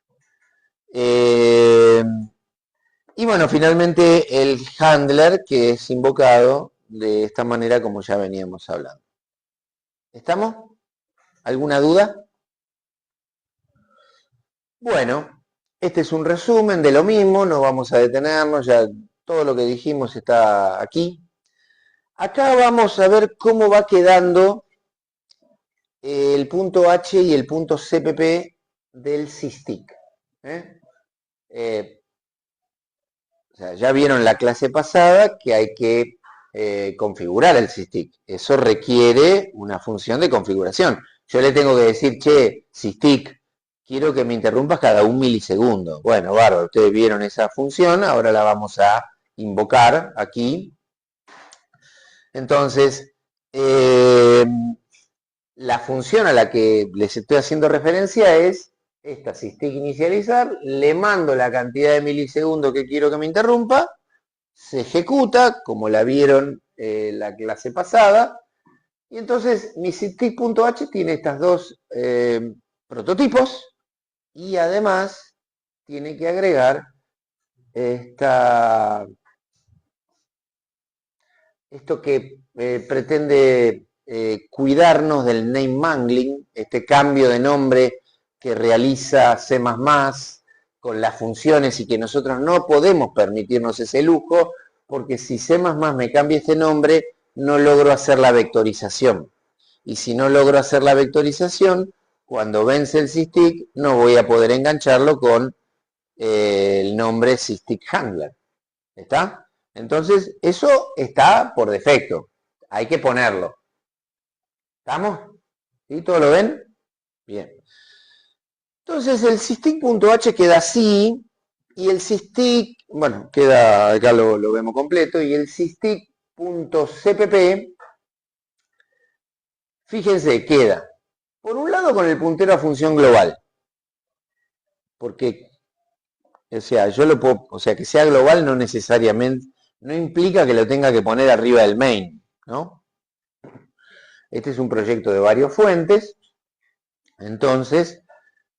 Y bueno, finalmente el handler que es invocado de esta manera como ya veníamos hablando. ¿Estamos? ¿Alguna duda? Bueno, este es un resumen de lo mismo, no vamos a detenernos, ya todo lo que dijimos está aquí. Acá vamos a ver cómo va quedando el punto H y el punto CPP del sysdig. ¿eh? O sea, ya vieron la clase pasada que hay que configurar el SysTick. Eso requiere una función de configuración. Yo le tengo que decir, che, SysTick, quiero que me interrumpas cada 1 milisegundo. Bueno, bárbaro, ustedes vieron esa función, ahora la vamos a invocar aquí. Entonces, la función a la que les estoy haciendo referencia es esta, SysTick inicializar, le mando la cantidad de milisegundos que quiero que me interrumpa, se ejecuta, como la vieron la clase pasada, y entonces mi SysTick.h tiene estas dos prototipos, y además tiene que agregar esto que pretende cuidarnos del name mangling, este cambio de nombre que realiza C++ con las funciones y que nosotros no podemos permitirnos ese lujo, porque si C++ me cambia este nombre, no logro hacer la vectorización. Y si no logro hacer la vectorización, cuando vence el SysTick, no voy a poder engancharlo con el nombre SysTick Handler. ¿Está? Entonces, eso está por defecto. Hay que ponerlo. ¿Estamos? ¿Sí? ¿Todo lo ven? Bien. Entonces, el SysTick.h queda así. Y el SysTick, bueno, queda, acá lo vemos completo. Y el SysTick.cpp, fíjense, queda, por un lado, con el puntero a función global. Porque, o sea, yo lo puedo, o sea, que sea global no necesariamente, no implica que lo tenga que poner arriba del main, ¿no? Este es un proyecto de varias fuentes, entonces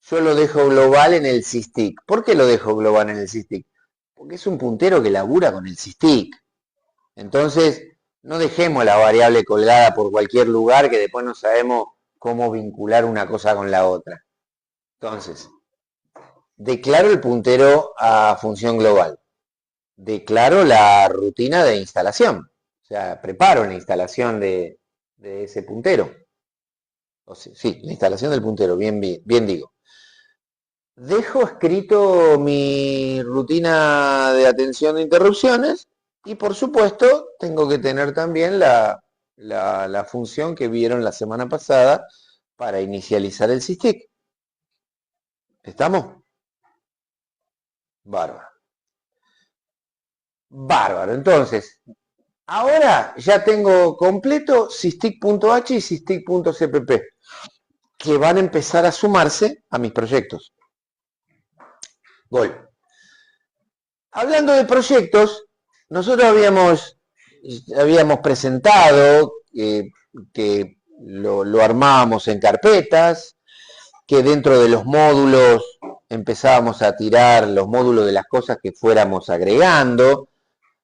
yo lo dejo global en el SysTick. ¿Por qué lo dejo global en el SysTick? Porque es un puntero que labura con el SysTick. Entonces, no dejemos la variable colgada por cualquier lugar que después no sabemos cómo vincular una cosa con la otra. Entonces, declaro el puntero a función global. Declaro la rutina de instalación. O sea, preparo la instalación de ese puntero. O sea, sí, la instalación del puntero, bien digo. Dejo escrito mi rutina de atención de interrupciones y por supuesto tengo que tener también la función que vieron la semana pasada para inicializar el SysTick. ¿Estamos? Bárbaro. Bárbaro. Entonces, ahora ya tengo completo SysTick.h y SysTick.cpp, que van a empezar a sumarse a mis proyectos. Gol. Hablando de proyectos, nosotros habíamos presentado que lo armábamos en carpetas, que dentro de los módulos empezábamos a tirar los módulos de las cosas que fuéramos agregando.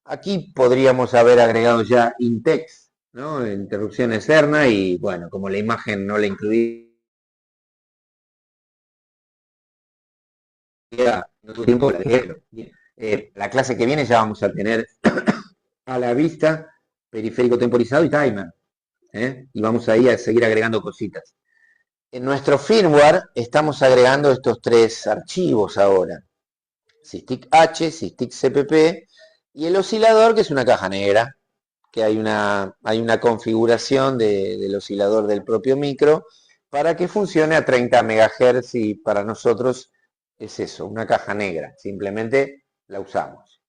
Aquí podríamos haber agregado ya intex, ¿no? Interrupción externa, y bueno, como la imagen no la incluía, no tuvo tiempo, la dejé. La clase que viene ya vamos a tener a la vista periférico temporizado y timer, y vamos ahí a seguir agregando cositas. En nuestro firmware estamos agregando estos tres archivos ahora: SysTick-H, SysTick-CPP y el oscilador, que es una caja negra, que hay una configuración del oscilador del propio micro para que funcione a 30 MHz, y para nosotros es eso, una caja negra, simplemente la usamos.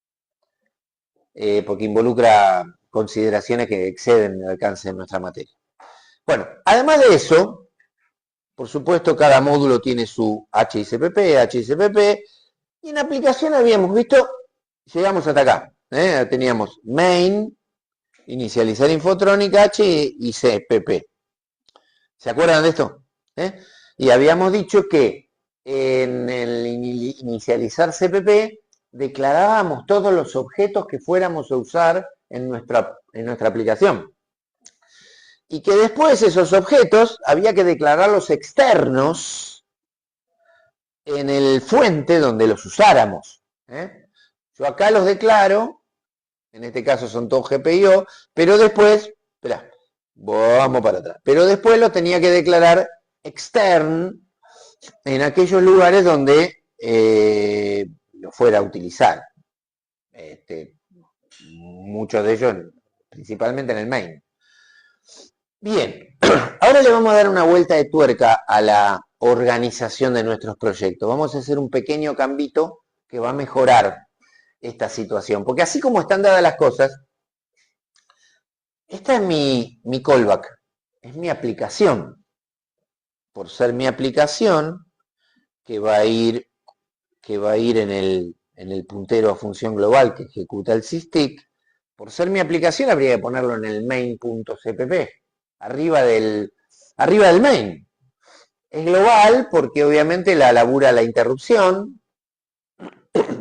Porque involucra consideraciones que exceden el alcance de nuestra materia. Bueno, además de eso, por supuesto, cada módulo tiene su HICPP, y en aplicación habíamos visto, llegamos hasta acá, teníamos main, inicializar infotrónica, H y CPP. ¿Se acuerdan de esto? Y habíamos dicho que en el inicializar CPP declarábamos todos los objetos que fuéramos a usar en nuestra aplicación. Y que después esos objetos había que declararlos externos en el fuente donde los usáramos. Yo acá los declaro, en este caso son todos GPIO, pero después, espera, vamos para atrás, pero después los tenía que declarar extern en aquellos lugares donde lo fuera a utilizar. Muchos de ellos, principalmente en el main. Bien, ahora le vamos a dar una vuelta de tuerca a la organización de nuestros proyectos. Vamos a hacer un pequeño cambito que va a mejorar esta situación. Porque así como están dadas las cosas, esta es mi callback, es mi aplicación. Por ser mi aplicación, que va a ir en el puntero a función global que ejecuta el sysdig, por ser mi aplicación habría que ponerlo en el main.cpp, arriba del main. Es global porque obviamente la labura la interrupción.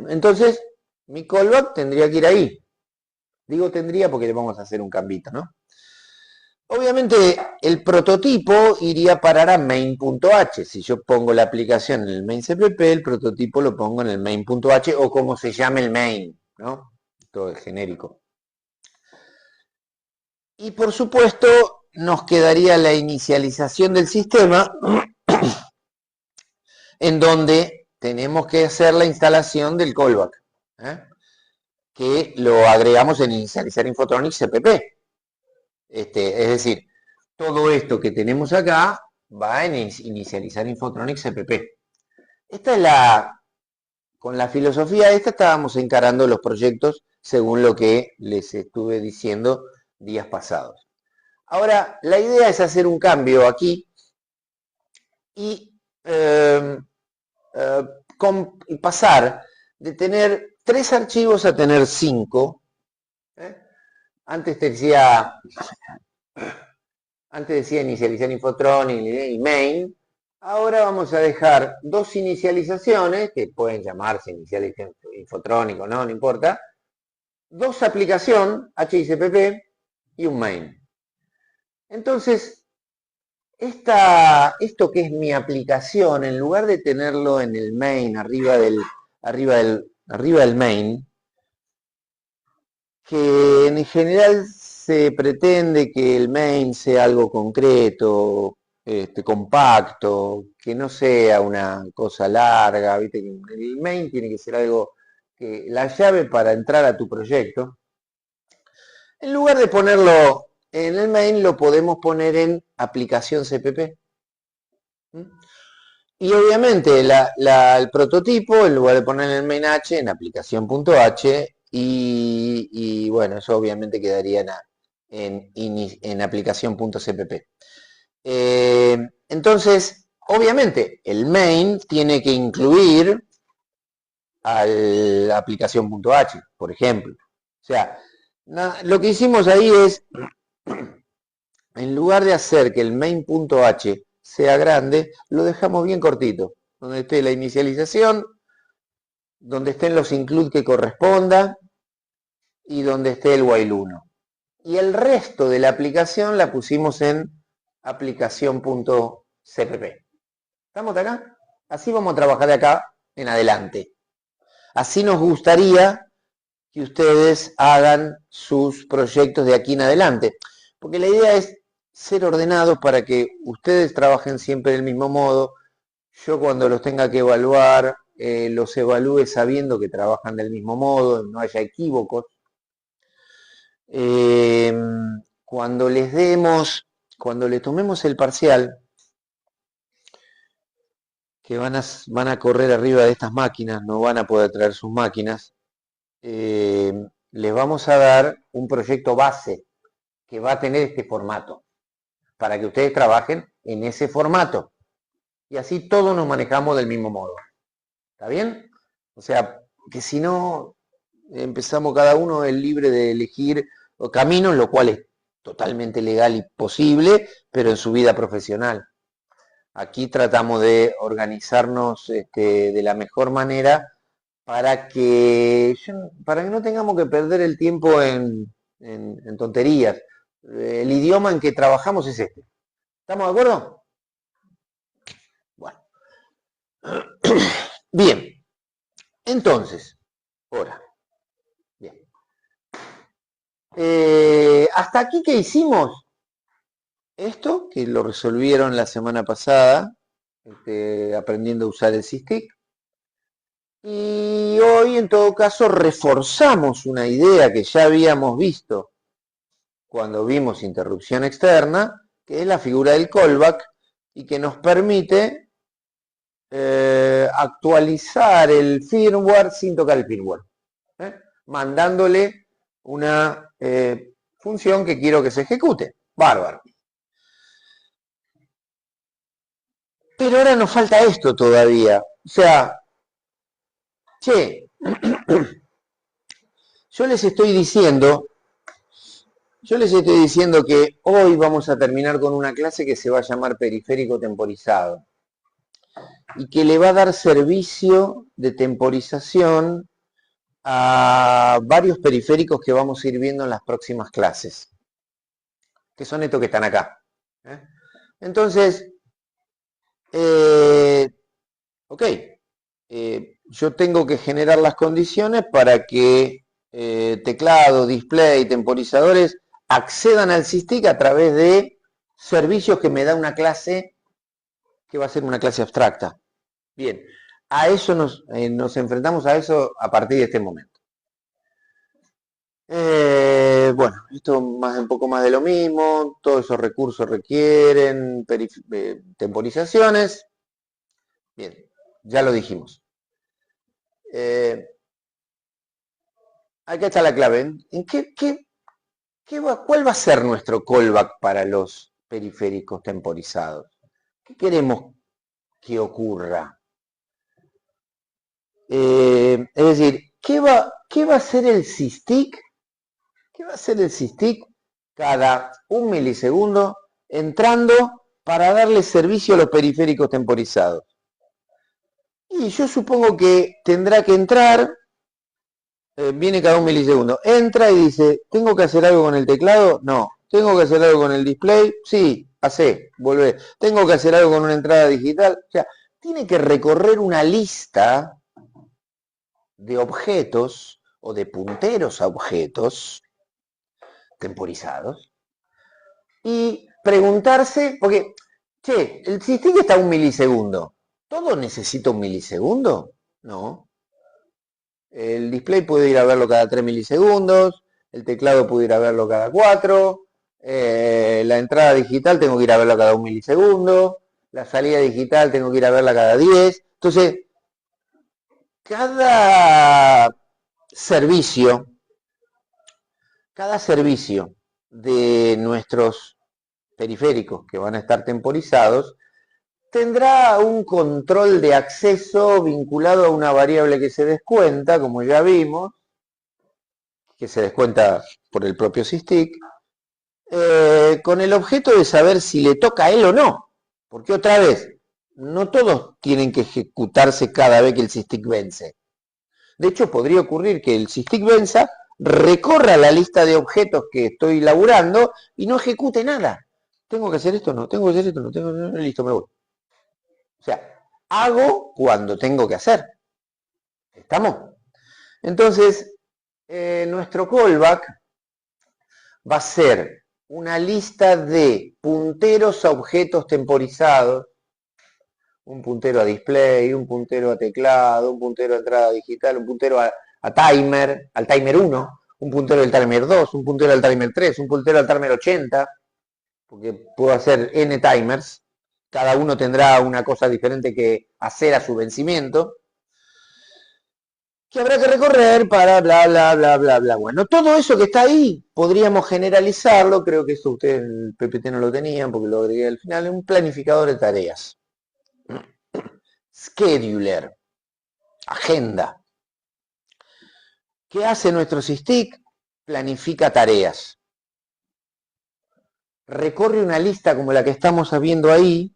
Entonces, mi callback tendría que ir ahí. Digo tendría porque le vamos a hacer un cambito, ¿no? Obviamente el prototipo iría a parar a main.h. Si yo pongo la aplicación en el main CPP, el prototipo lo pongo en el main.h o como se llame el main, ¿no? Todo es genérico. Y por supuesto nos quedaría la inicialización del sistema en donde tenemos que hacer la instalación del callback, que lo agregamos en inicializar Infotronics CPP. Es decir, todo esto que tenemos acá va en inicializar Infotronics CPP. Esta es con la filosofía esta estábamos encarando los proyectos según lo que les estuve diciendo días pasados. Ahora, la idea es hacer un cambio aquí y pasar de tener 3 archivos a tener 5. Antes decía inicializar Infotronics y main. Ahora vamos a dejar 2 inicializaciones, que pueden llamarse inicializar Infotronics o no importa. 2 aplicación, HICPP y un main. Entonces, esto que es mi aplicación, en lugar de tenerlo en el main, arriba del main, que en general se pretende que el main sea algo concreto, compacto, que no sea una cosa larga, ¿viste? El main tiene que ser algo que la llave para entrar a tu proyecto. En lugar de ponerlo en el main, lo podemos poner en aplicación CPP. Y obviamente el prototipo, en lugar de poner en el main H, en aplicación.h, y bueno, eso obviamente quedaría en aplicación.cpp. Entonces, obviamente, el main tiene que incluir a la aplicación.h, por ejemplo. O sea, lo que hicimos ahí es, en lugar de hacer que el main.h sea grande, lo dejamos bien cortito, donde esté la inicialización, donde estén los include que corresponda y donde esté el while 1. Y el resto de la aplicación la pusimos en aplicación.cpp. ¿Estamos de acá? Así vamos a trabajar de acá en adelante. Así nos gustaría que ustedes hagan sus proyectos de aquí en adelante. Porque la idea es ser ordenados para que ustedes trabajen siempre del mismo modo. Yo cuando los tenga que evaluar, los evalúe sabiendo que trabajan del mismo modo, no haya equívocos. Cuando les tomemos el parcial, que van a correr arriba de estas máquinas, no van a poder traer sus máquinas, les vamos a dar un proyecto base que va a tener este formato, para que ustedes trabajen en ese formato. Y así todos nos manejamos del mismo modo. ¿Está bien? O sea, que si no, empezamos cada uno es libre de elegir caminos, lo cual es totalmente legal y posible, pero en su vida profesional. Aquí tratamos de organizarnos de la mejor manera para que no tengamos que perder el tiempo en tonterías. El idioma en que trabajamos es este. ¿Estamos de acuerdo? Bueno. Bien. Entonces, ahora. Bien. Hasta aquí, ¿qué hicimos? Esto, que lo resolvieron la semana pasada, aprendiendo a usar el sysdig. Y hoy, en todo caso, reforzamos una idea que ya habíamos visto cuando vimos interrupción externa, que es la figura del callback y que nos permite actualizar el firmware sin tocar el firmware, mandándole una función que quiero que se ejecute. Bárbaro. Pero ahora nos falta esto todavía. O sea, che, yo les estoy diciendo que hoy vamos a terminar con una clase que se va a llamar periférico temporizado y que le va a dar servicio de temporización a varios periféricos que vamos a ir viendo en las próximas clases, que son estos que están acá. Entonces, ok, yo tengo que generar las condiciones para que teclado, display, temporizadores accedan al SysTick a través de servicios que me da una clase que va a ser una clase abstracta. Bien, a eso nos enfrentamos a eso a partir de este momento. Bueno, esto más un poco más de lo mismo, todos esos recursos requieren temporizaciones. Bien, ya lo dijimos. Acá está la clave. ¿Cuál va a ser nuestro callback para los periféricos temporizados? ¿Qué queremos que ocurra? Es decir, ¿qué va a hacer el SysTick? ¿Qué va a hacer el SysTick cada 1 milisegundo entrando para darle servicio a los periféricos temporizados? Y yo supongo que tendrá que entrar, viene cada 1 milisegundo, entra y dice, ¿tengo que hacer algo con el teclado? No. ¿Tengo que hacer algo con el display? Sí, hace, volvé. ¿Tengo que hacer algo con una entrada digital? O sea, tiene que recorrer una lista de objetos o de punteros a objetos temporizados y preguntarse, porque, che, el SysTick está a 1 milisegundo. ¿Todo necesita 1 milisegundo? No. El display puede ir a verlo cada 3 milisegundos, el teclado puede ir a verlo cada 4, la entrada digital tengo que ir a verla cada 1 milisegundo, la salida digital tengo que ir a verla cada 10. Entonces, cada servicio de nuestros periféricos que van a estar temporizados tendrá un control de acceso vinculado a una variable que se descuenta, como ya vimos, que se descuenta por el propio SysTick, con el objeto de saber si le toca a él o no. Porque otra vez, no todos tienen que ejecutarse cada vez que el SysTick vence. De hecho, podría ocurrir que el SysTick venza, recorra la lista de objetos que estoy laburando y no ejecute nada. ¿Tengo que hacer esto? No. ¿Tengo que hacer esto? No. Listo, me voy. O sea, hago cuando tengo que hacer. ¿Estamos? Entonces, nuestro callback va a ser una lista de punteros a objetos temporizados, un puntero a display, un puntero a teclado, un puntero a entrada digital, un puntero a timer, al timer 1, un puntero al timer 2, un puntero al timer 3, un puntero al timer 80, porque puedo hacer n timers, cada uno tendrá una cosa diferente que hacer a su vencimiento, que habrá que recorrer para bla, bla, bla, bla, bla. Bueno, todo eso que está ahí podríamos generalizarlo, creo que eso ustedes en el PPT no lo tenían porque lo agregué al final, un planificador de tareas. Scheduler, agenda. ¿Qué hace nuestro SysTick? Planifica tareas. Recorre una lista como la que estamos viendo ahí,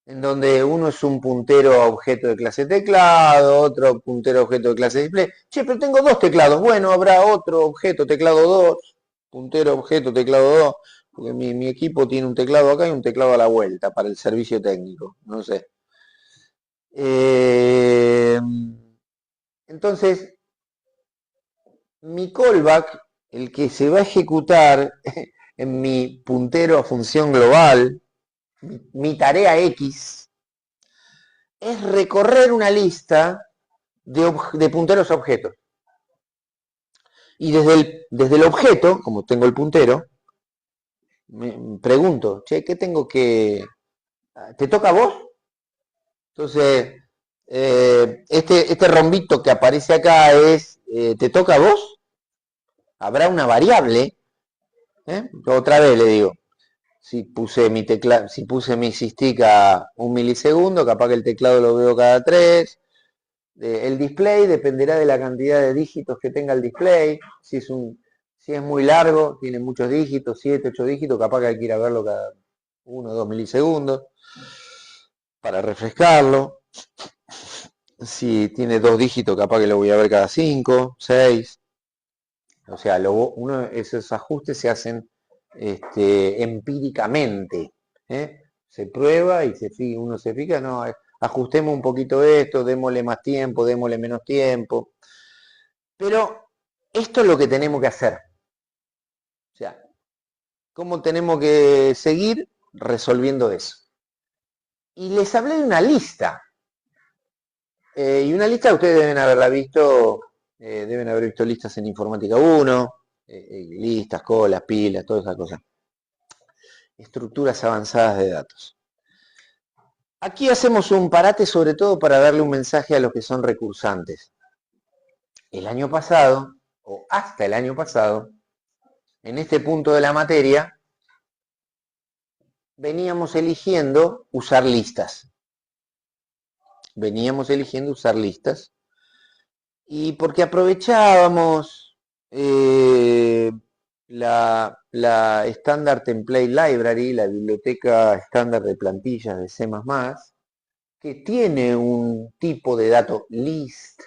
en donde uno es un puntero a objeto de clase teclado, otro puntero a objeto de clase display. Che, pero tengo 2 teclados. Bueno, habrá otro objeto, teclado 2, puntero objeto, teclado 2, porque mi equipo tiene un teclado acá y un teclado a la vuelta para el servicio técnico, no sé. Entonces, mi callback, el que se va a ejecutar en mi puntero a función global, mi tarea X, es recorrer una lista de punteros a objetos. Y desde el objeto, como tengo el puntero, me pregunto, che, ¿qué tengo que... ¿Te toca a vos? Entonces, este rombito que aparece acá es, ¿te toca a vos? Habrá una variable, ¿eh? Otra vez le digo, si puse mi teclado, si puse mi SysTick a 1 milisegundo, capaz que el teclado lo veo cada 3. El display dependerá de la cantidad de dígitos que tenga el display. Si es muy largo, tiene muchos dígitos, 7, 8 dígitos, capaz que hay que ir a verlo cada 1 o 2 milisegundos para refrescarlo. Si tiene 2 dígitos, capaz que lo voy a ver cada 5, 6. O sea, esos ajustes se hacen empíricamente, ¿eh? Se prueba y uno se fija, no, ajustemos un poquito esto, démosle más tiempo, démosle menos tiempo. Pero esto es lo que tenemos que hacer. O sea, ¿cómo tenemos que seguir resolviendo eso? Y les hablé de una lista. Y una lista ustedes deben haberla visto, deben haber visto listas en Informática 1, listas, colas, pilas, todas esas cosas. Estructuras avanzadas de datos. Aquí hacemos un parate sobre todo para darle un mensaje a los que son recursantes. El año pasado, o hasta el año pasado, en este punto de la materia, veníamos eligiendo usar listas. Y porque aprovechábamos la Standard Template Library, la biblioteca estándar de plantillas de C++, que tiene un tipo de dato list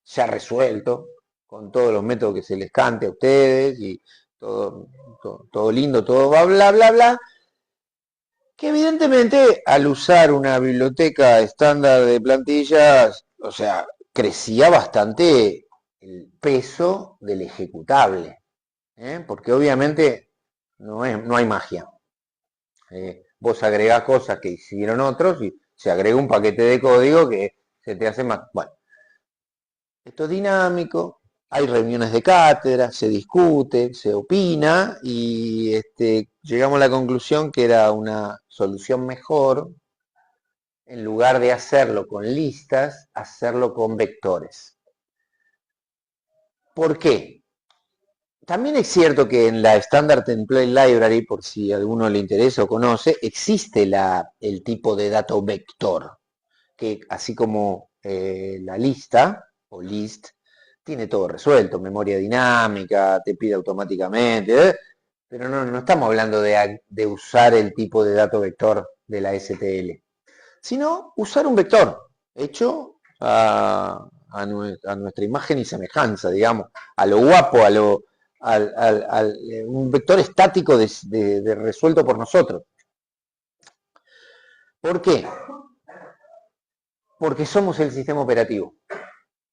ya resuelto, con todos los métodos que se les cante a ustedes, y todo lindo, todo bla, bla, bla, que evidentemente al usar una biblioteca estándar de plantillas, o sea, crecía bastante el peso del ejecutable, porque obviamente no hay magia. Vos agregás cosas que hicieron otros y se agrega un paquete de código que se te hace más... Bueno, esto es dinámico, hay reuniones de cátedra, se discute, se opina y llegamos a la conclusión que era una solución mejor, en lugar de hacerlo con listas, hacerlo con vectores. ¿Por qué? También es cierto que en la Standard Template Library, por si a alguno le interesa o conoce, existe el tipo de dato vector, que así como la lista o list tiene todo resuelto, memoria dinámica, te pide automáticamente, pero no estamos hablando de usar el tipo de dato vector de la STL, sino usar un vector hecho a nuestra imagen y semejanza, digamos, a lo guapo, un vector estático de resuelto por nosotros. ¿Por qué? Porque somos el sistema operativo.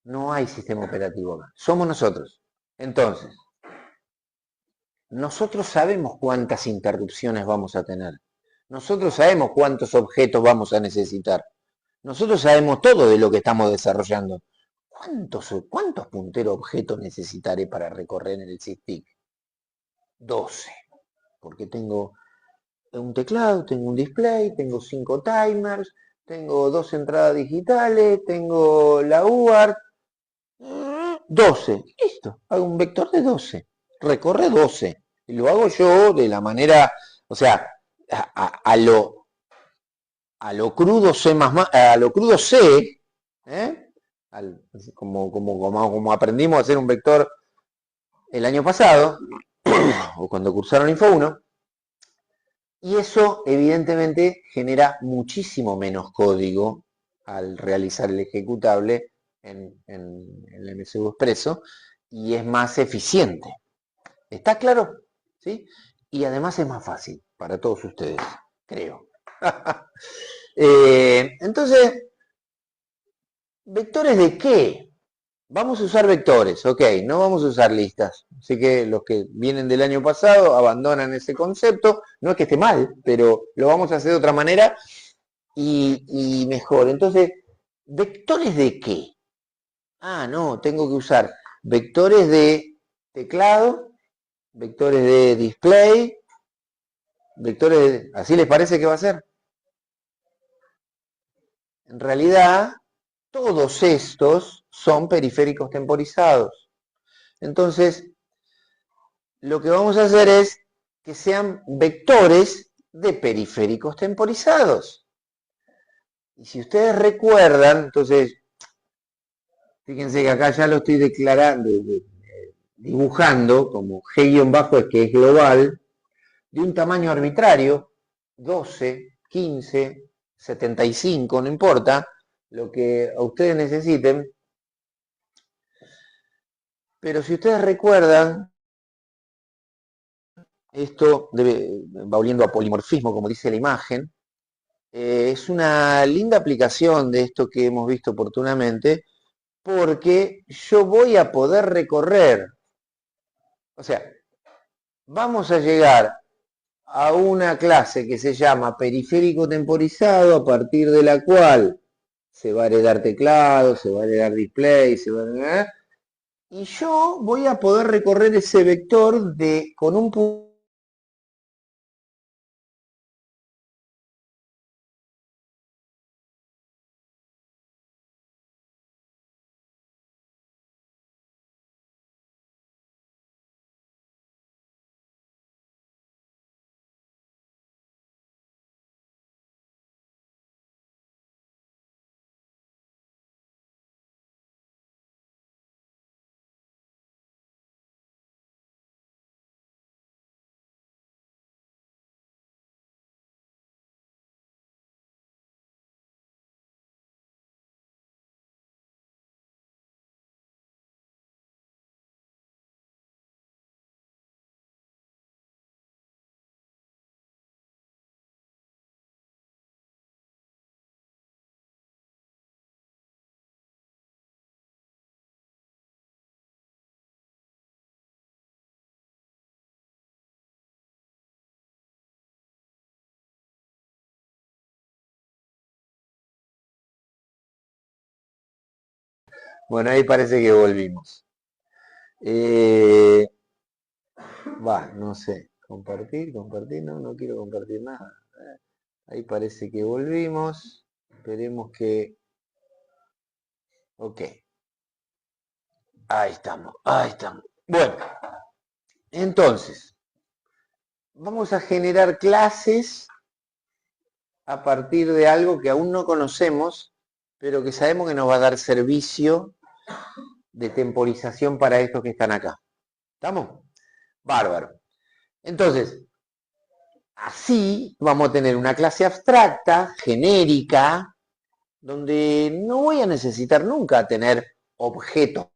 No hay sistema operativo acá. Somos nosotros. Entonces, nosotros sabemos cuántas interrupciones vamos a tener. Nosotros sabemos cuántos objetos vamos a necesitar. Nosotros sabemos todo de lo que estamos desarrollando. ¿Cuántos punteros objetos necesitaré para recorrer en el SysTick? 12. Porque tengo un teclado, tengo un display, tengo 5 timers, tengo 2 entradas digitales, tengo la UART. 12. Listo. Hago un vector de 12. Recorre 12. Y lo hago yo de la manera, o sea, a lo crudo C++, a lo crudo C, como aprendimos a hacer un vector el año pasado, o cuando cursaron Info 1, y eso evidentemente genera muchísimo menos código al realizar el ejecutable en el MCU Expresso, y es más eficiente. ¿Está claro? ¿Sí? Y además es más fácil para todos ustedes, creo. Entonces, ¿vectores de qué? Vamos a usar vectores, ok, no vamos a usar listas. Así que los que vienen del año pasado abandonan ese concepto. No es que esté mal, pero lo vamos a hacer de otra manera y mejor. Entonces, ¿vectores de qué? Ah, no, tengo que usar vectores de teclado, vectores de display, ¿Así les parece que va a ser? En realidad, todos estos son periféricos temporizados. Entonces, lo que vamos a hacer es que sean vectores de periféricos temporizados. Y si ustedes recuerdan, entonces, fíjense que acá ya lo estoy declarando, dibujando como G-bajo es que es global, de un tamaño arbitrario, 12, 15, 75, no importa, lo que a ustedes necesiten. Pero si ustedes recuerdan, esto va oliendo a polimorfismo, como dice la imagen, es una linda aplicación de esto que hemos visto oportunamente, porque yo voy a poder recorrer, o sea, vamos a llegar a una clase que se llama periférico temporizado, a partir de la cual se va a heredar teclado, se va a heredar display, se va a heredar, y yo voy a poder recorrer ese vector con un punto. Bueno, ahí parece que volvimos. Eh, no sé. Compartir, no, no quiero compartir nada. Ahí parece que volvimos. Esperemos que... Ok, ahí estamos, ahí estamos. Bueno, entonces, vamos a generar clases a partir de algo que aún no conocemos, pero que sabemos que nos va a dar servicio de temporización para estos que están acá. ¿Estamos? Bárbaro. Entonces, así vamos a tener una clase abstracta, genérica, donde no voy a necesitar nunca tener objetos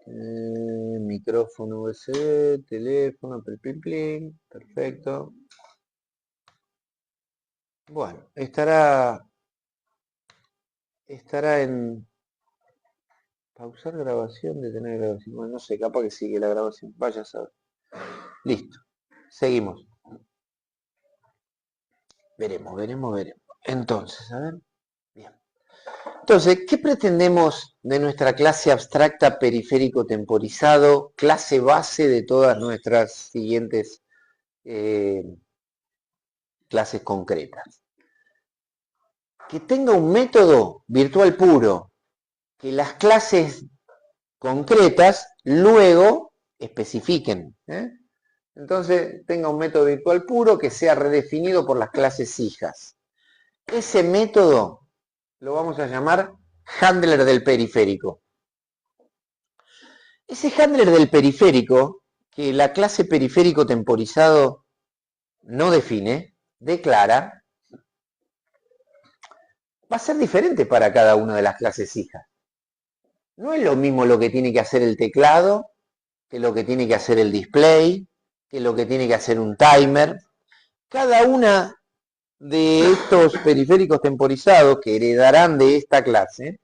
Micrófono USB, teléfono, plin, plin, perfecto. Bueno, estará en pausar grabación, detener grabación. Bueno, no sé, capaz que sigue la grabación. Vaya a saber. Listo. Seguimos. Veremos. Entonces, a ver. Bien. Entonces, ¿qué pretendemos de nuestra clase abstracta periférico temporizado, clase base de todas nuestras siguientes clases concretas? Que tenga un método virtual puro, que las clases concretas luego especifiquen. Entonces, tenga un método virtual puro que sea redefinido por las clases hijas. Ese método lo vamos a llamar handler del periférico. Ese handler del periférico, que la clase periférico temporizado no define, declara, va a ser diferente para cada una de las clases hijas. No es lo mismo lo que tiene que hacer el teclado, que lo que tiene que hacer el display, que lo que tiene que hacer un timer. Cada una de estos periféricos temporizados que heredarán de esta clase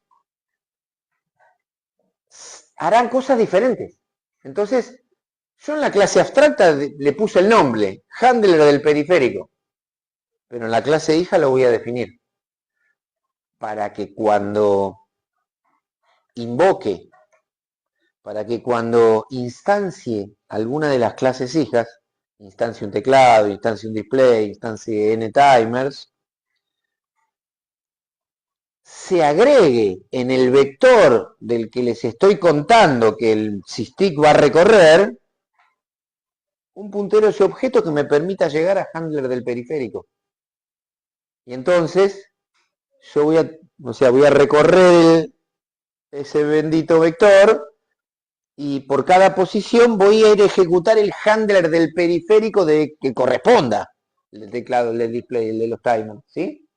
harán cosas diferentes. Entonces, yo en la clase abstracta le puse el nombre, handler del periférico, pero en la clase hija lo voy a definir para que cuando invoque, para que cuando instancie alguna de las clases hijas, instancie un teclado, instancie un display, instancie n-timers, se agregue en el vector del que les estoy contando que el SysTick va a recorrer, un puntero a ese objeto que me permita llegar a handler del periférico. Y entonces, yo voy a recorrer ese bendito vector y por cada posición voy a ir a ejecutar el handler del periférico que corresponda. El teclado, el display, el de los timers, ¿sí?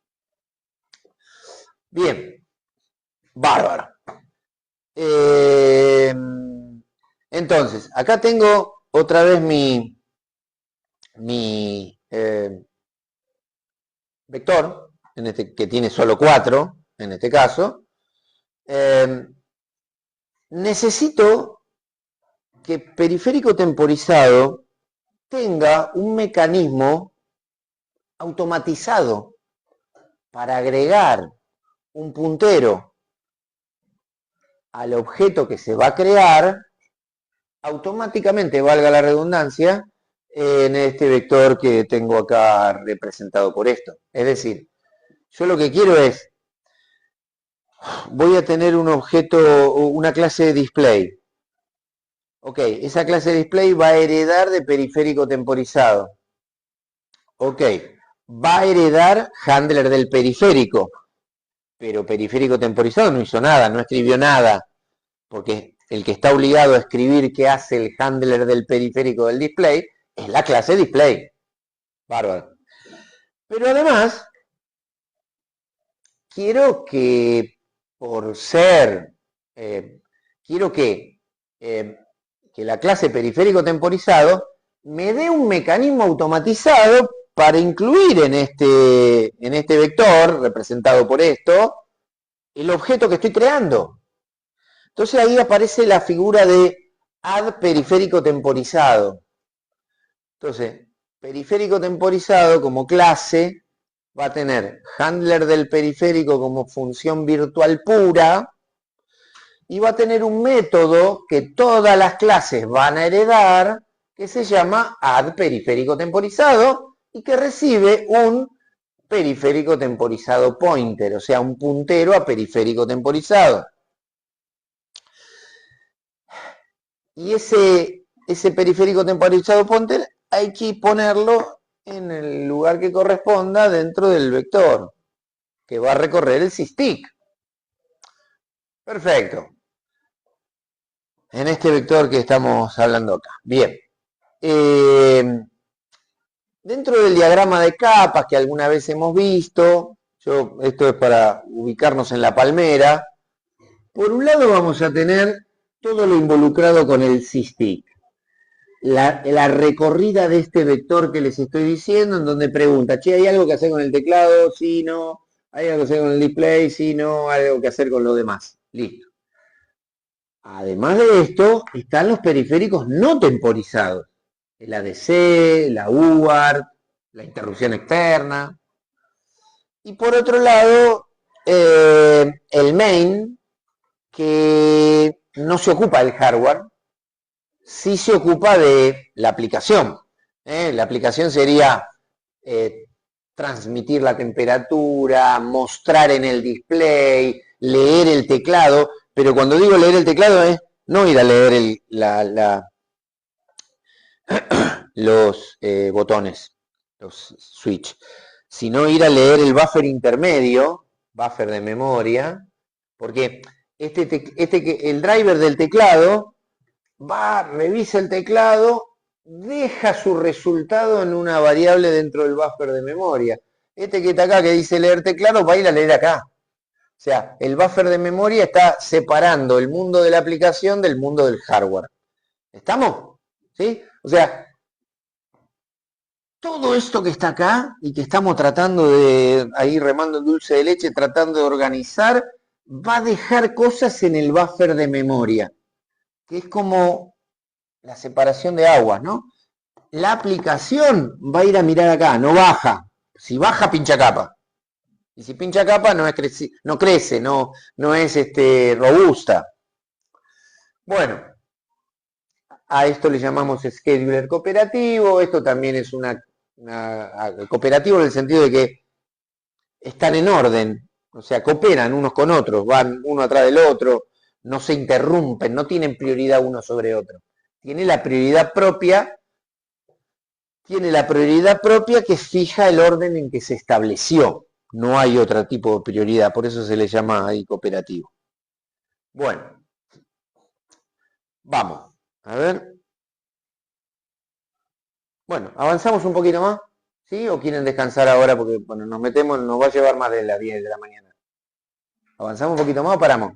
Bien, bárbaro. Entonces, acá tengo otra vez mi vector, que tiene solo 4, en este caso. Necesito que periférico temporizado tenga un mecanismo automatizado para agregar un puntero al objeto que se va a crear, automáticamente, valga la redundancia, en este vector que tengo acá representado por esto. Es decir, yo lo que quiero es, voy a tener un objeto, una clase de display. Ok, esa clase de display va a heredar de periférico temporizado. Ok, va a heredar handler del periférico, pero periférico temporizado no hizo nada, no escribió nada, porque el que está obligado a escribir qué hace el handler del periférico del display es la clase display. Bárbaro. Pero además, quiero que por ser, quiero que la clase periférico temporizado me dé un mecanismo automatizado para incluir en este vector, representado por esto, el objeto que estoy creando. Entonces ahí aparece la figura de add periférico temporizado. Entonces, periférico temporizado como clase va a tener handler del periférico como función virtual pura y va a tener un método que todas las clases van a heredar que se llama add periférico temporizado y que recibe un periférico temporizado pointer, o sea, un puntero a periférico temporizado. Y ese periférico temporizado pointer hay que ponerlo en el lugar que corresponda dentro del vector que va a recorrer el SysTick. Perfecto. En este vector que estamos hablando acá. Bien. Dentro del diagrama de capas que alguna vez hemos visto, esto es para ubicarnos en la palmera, por un lado vamos a tener todo lo involucrado con el SysTick. La recorrida de este vector que les estoy diciendo, en donde pregunta, che, ¿hay algo que hacer con el teclado? Sí, no. ¿Hay algo que hacer con el display? Sí, no. ¿Hay algo que hacer con lo demás? Listo. Además de esto, están los periféricos no temporizados. El ADC, la UART, la interrupción externa. Y por otro lado, el main, que no se ocupa del hardware, sí se ocupa de la aplicación. La aplicación sería transmitir la temperatura, mostrar en el display, leer el teclado, pero cuando digo leer el teclado es no ir a leer los botones, los switch, sino ir a leer el buffer intermedio, buffer de memoria, porque el driver del teclado va, revisa el teclado, deja su resultado en una variable dentro del buffer de memoria. Este que está acá, que dice leer teclado, va a ir a leer acá. O sea, el buffer de memoria está separando el mundo de la aplicación del mundo del hardware. ¿Estamos? ¿Sí? O sea, todo esto que está acá y que estamos tratando de, ahí remando en dulce de leche, tratando de organizar, va a dejar cosas en el buffer de memoria, que es como la separación de aguas, ¿no? La aplicación va a ir a mirar acá, no baja. Si baja, pincha capa. Y si pincha capa, no crece, no es robusta. Bueno, a esto le llamamos scheduler cooperativo. Esto también es cooperativo en el sentido de que están en orden, o sea, cooperan unos con otros, van uno atrás del otro, no se interrumpen, no tienen prioridad uno sobre otro. Tiene la prioridad propia que fija el orden en que se estableció. No hay otro tipo de prioridad, por eso se le llama ahí cooperativo. Bueno, vamos, a ver. Bueno, avanzamos un poquito más, ¿sí? ¿O quieren descansar ahora? Porque, bueno, nos va a llevar más de las 10 de la mañana. ¿Avanzamos un poquito más o paramos?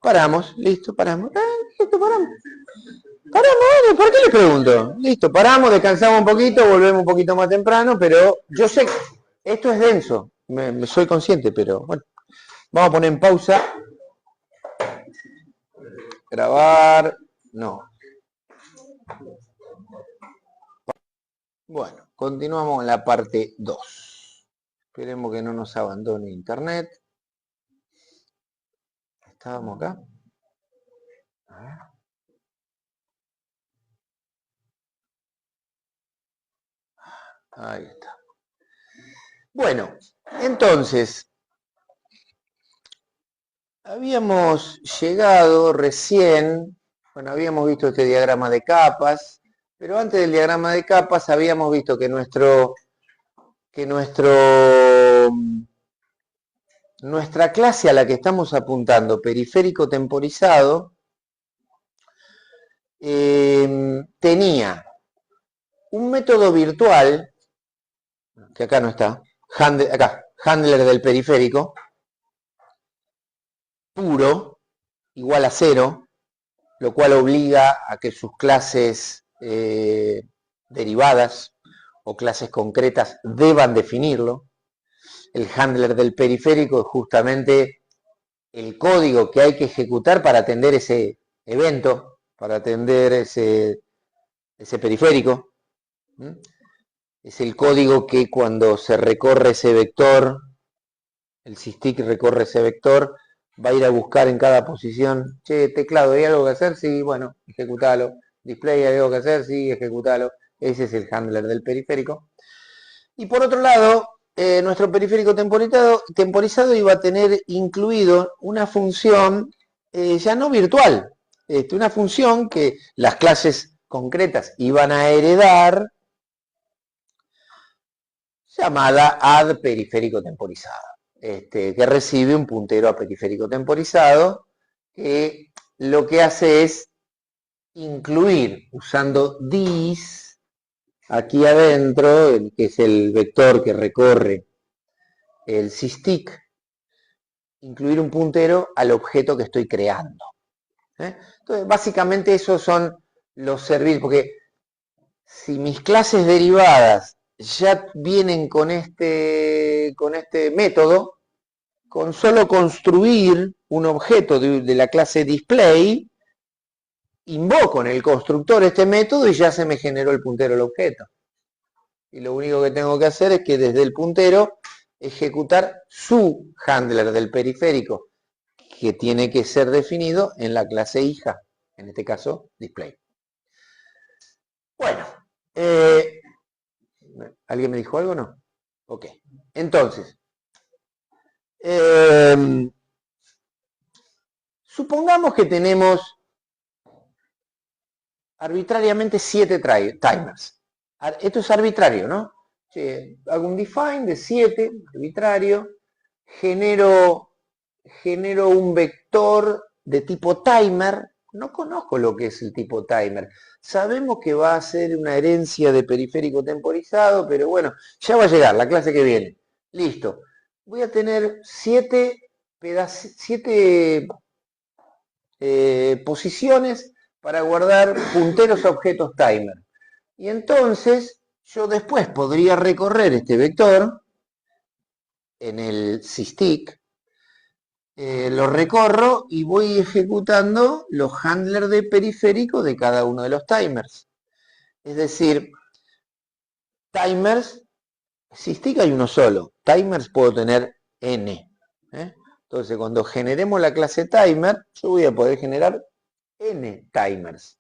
Paramos, listo, paramos. Listo, paramos. Paramos, ¿por qué les pregunto? Listo, paramos, descansamos un poquito, volvemos un poquito más temprano, pero yo sé que esto es denso, me soy consciente, pero bueno, vamos a poner en pausa. Grabar, no. Bueno, continuamos en la parte 2. Esperemos que no nos abandone internet. Estábamos acá. A ver. Ahí está. Bueno, entonces, habíamos llegado recién, bueno, habíamos visto este diagrama de capas, pero antes del diagrama de capas habíamos visto que nuestra clase a la que estamos apuntando, periférico temporizado, tenía un método virtual, que acá no está, handler del periférico, puro, igual a 0, lo cual obliga a que sus clases derivadas o clases concretas deban definirlo. El handler del periférico es justamente el código que hay que ejecutar para atender ese evento, para atender ese periférico. Es el código que cuando se recorre ese vector, el SysTick recorre ese vector, va a ir a buscar en cada posición, che, teclado, ¿hay algo que hacer? Sí, bueno, ejecutalo. Display, ¿hay algo que hacer? Sí, ejecutalo. Ese es el handler del periférico. Y por otro lado, nuestro periférico temporizado iba a tener incluido una función ya no virtual, una función que las clases concretas iban a heredar, llamada add periférico temporizado, que recibe un puntero a periférico temporizado, que lo que hace es incluir, usando this, aquí adentro, que es el vector que recorre el sysdig, incluir un puntero al objeto que estoy creando. Entonces, básicamente esos son los servicios, porque si mis clases derivadas ya vienen con este método, con solo construir un objeto de la clase display, invoco en el constructor este método y ya se me generó el puntero al objeto. Y lo único que tengo que hacer es que desde el puntero ejecutar su handler del periférico, que tiene que ser definido en la clase hija, en este caso display. Bueno, ¿alguien me dijo algo o no? Ok, entonces, supongamos que tenemos arbitrariamente 7 timers. Esto es arbitrario, ¿no? Hago un define de 7, arbitrario, genero un vector de tipo timer. No conozco lo que es el tipo timer. Sabemos que va a ser una herencia de periférico temporizado, pero bueno, ya va a llegar la clase que viene. Listo. Voy a tener 7 posiciones para guardar punteros a objetos timer. Y entonces yo después podría recorrer este vector en el sysdig, lo recorro y voy ejecutando los handlers de periférico de cada uno de los timers. Es decir, timers, sysdig hay uno solo, timers puedo tener n. Entonces cuando generemos la clase timer, yo voy a poder generar n timers.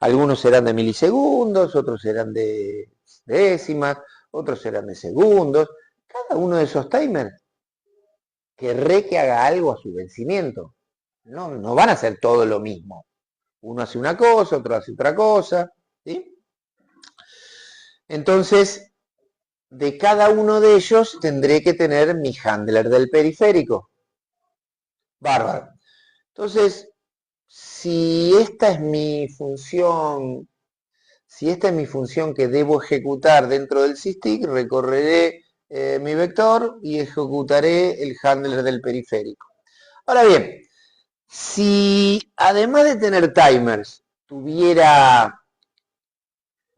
Algunos serán de milisegundos, otros serán de décimas, otros serán de segundos. Cada uno de esos timers querré que haga algo a su vencimiento. No van a hacer todo lo mismo. Uno hace una cosa, otro hace otra cosa. ¿Sí? Entonces, de cada uno de ellos tendré que tener mi handler del periférico. Bárbaro. Entonces, si esta es mi función que debo ejecutar dentro del sysdig, recorreré mi vector y ejecutaré el handler del periférico. Ahora bien, si además de tener timers, tuviera,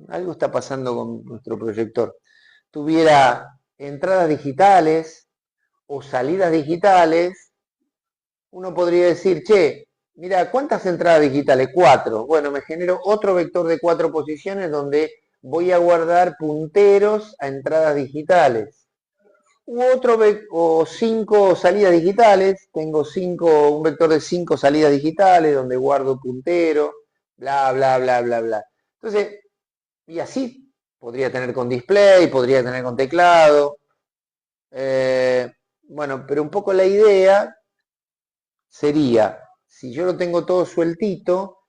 algo está pasando con nuestro proyector, tuviera entradas digitales o salidas digitales, uno podría decir, che, mira, ¿cuántas entradas digitales? 4. Bueno, me genero otro vector de 4 posiciones donde voy a guardar punteros a entradas digitales. O 5 salidas digitales, tengo un vector de 5 salidas digitales donde guardo puntero, bla, bla, bla, bla, bla. Entonces, y así podría tener con display, podría tener con teclado. Bueno, pero un poco la idea sería, si yo lo tengo todo sueltito,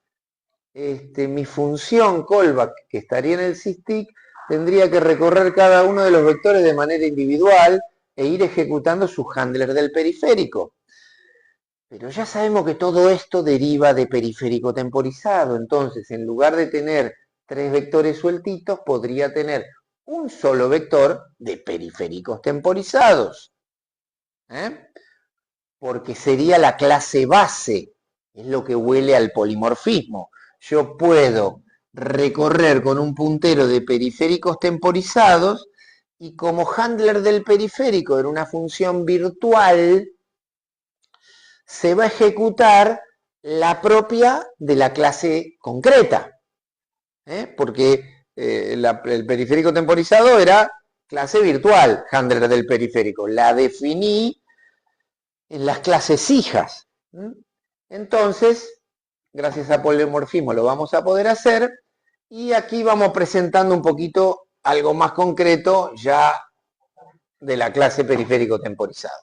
mi función callback que estaría en el sysdig tendría que recorrer cada uno de los vectores de manera individual e ir ejecutando su handler del periférico. Pero ya sabemos que todo esto deriva de periférico temporizado, entonces en lugar de tener 3 vectores sueltitos, podría tener un solo vector de periféricos temporizados. Porque sería la clase base, es lo que huele al polimorfismo. Yo puedo recorrer con un puntero de periféricos temporizados y como handler del periférico en una función virtual, se va a ejecutar la propia de la clase concreta. Porque el periférico temporizado era clase virtual, handler del periférico. La definí en las clases hijas. Entonces, gracias a polimorfismo lo vamos a poder hacer y aquí vamos presentando un poquito algo más concreto ya de la clase periférico temporizado.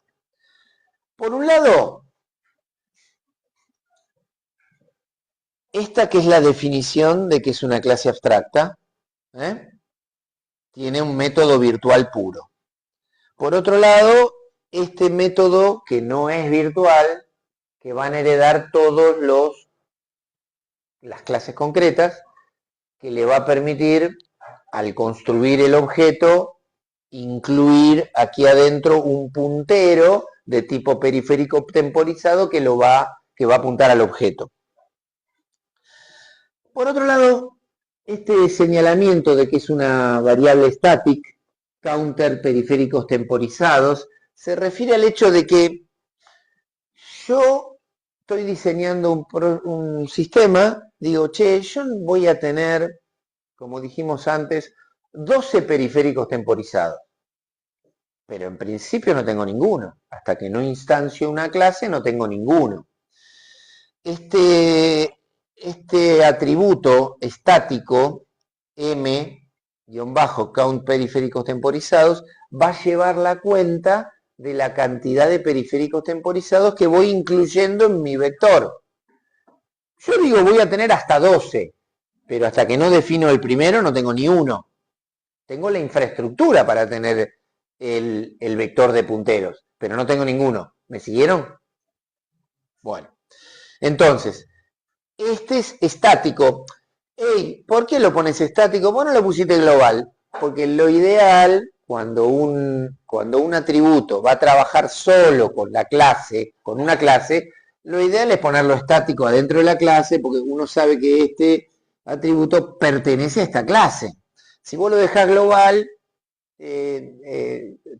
Por un lado, esta que es la definición de que es una clase abstracta, tiene un método virtual puro. Por otro lado, este método que no es virtual, que van a heredar las clases concretas, que le va a permitir, al construir el objeto, incluir aquí adentro un puntero de tipo periférico temporizado que va a apuntar al objeto. Por otro lado, este señalamiento de que es una variable static, counter periféricos temporizados, se refiere al hecho de que yo estoy diseñando un sistema, digo, che, yo voy a tener, como dijimos antes, 12 periféricos temporizados. Pero en principio no tengo ninguno. Hasta que no instancio una clase no tengo ninguno. Este atributo estático, m-count periféricos temporizados, va a llevar la cuenta de la cantidad de periféricos temporizados que voy incluyendo en mi vector. Yo digo voy a tener hasta 12, pero hasta que no defino el primero no tengo ni uno. Tengo la infraestructura para tener el vector de punteros, pero no tengo ninguno. ¿Me siguieron? Bueno, entonces, este es estático. Hey, ¿por qué lo pones estático? Vos no lo pusiste global, porque lo ideal, cuando un atributo va a trabajar solo con la clase, con una clase, lo ideal es ponerlo estático adentro de la clase, porque uno sabe que este atributo pertenece a esta clase. Si vos lo dejás global,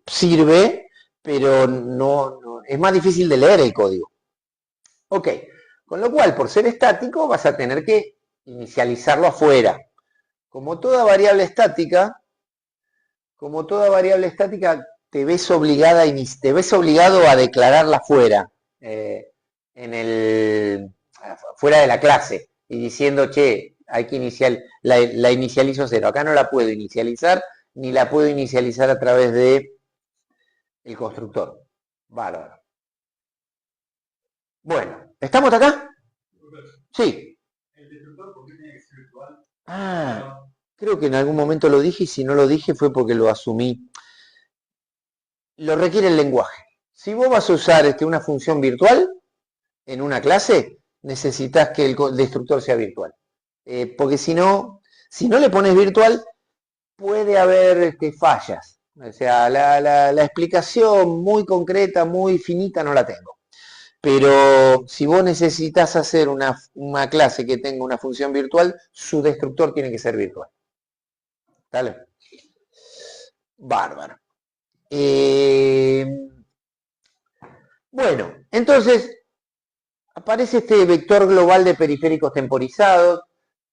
sirve, pero no, es más difícil de leer el código. Ok, con lo cual, por ser estático, vas a tener que inicializarlo afuera. Como toda variable estática, te ves obligado a declararla fuera, fuera de la clase, y diciendo, che, hay que la inicializo cero. Acá no la puedo inicializar, ni la puedo inicializar a través de el constructor. Bárbaro. Bueno, ¿estamos acá? Sí. Ah, creo que en algún momento lo dije y si no lo dije fue porque lo asumí. Lo requiere el lenguaje. Si vos vas a usar una función virtual en una clase, necesitas que el destructor sea virtual. Porque si no le pones virtual, puede haber fallas. O sea, la explicación muy concreta, muy finita, no la tengo. Pero si vos necesitas hacer una clase que tenga una función virtual, su destructor tiene que ser virtual. ¿Dale? Bárbaro. Bueno, entonces aparece este vector global de periféricos temporizados.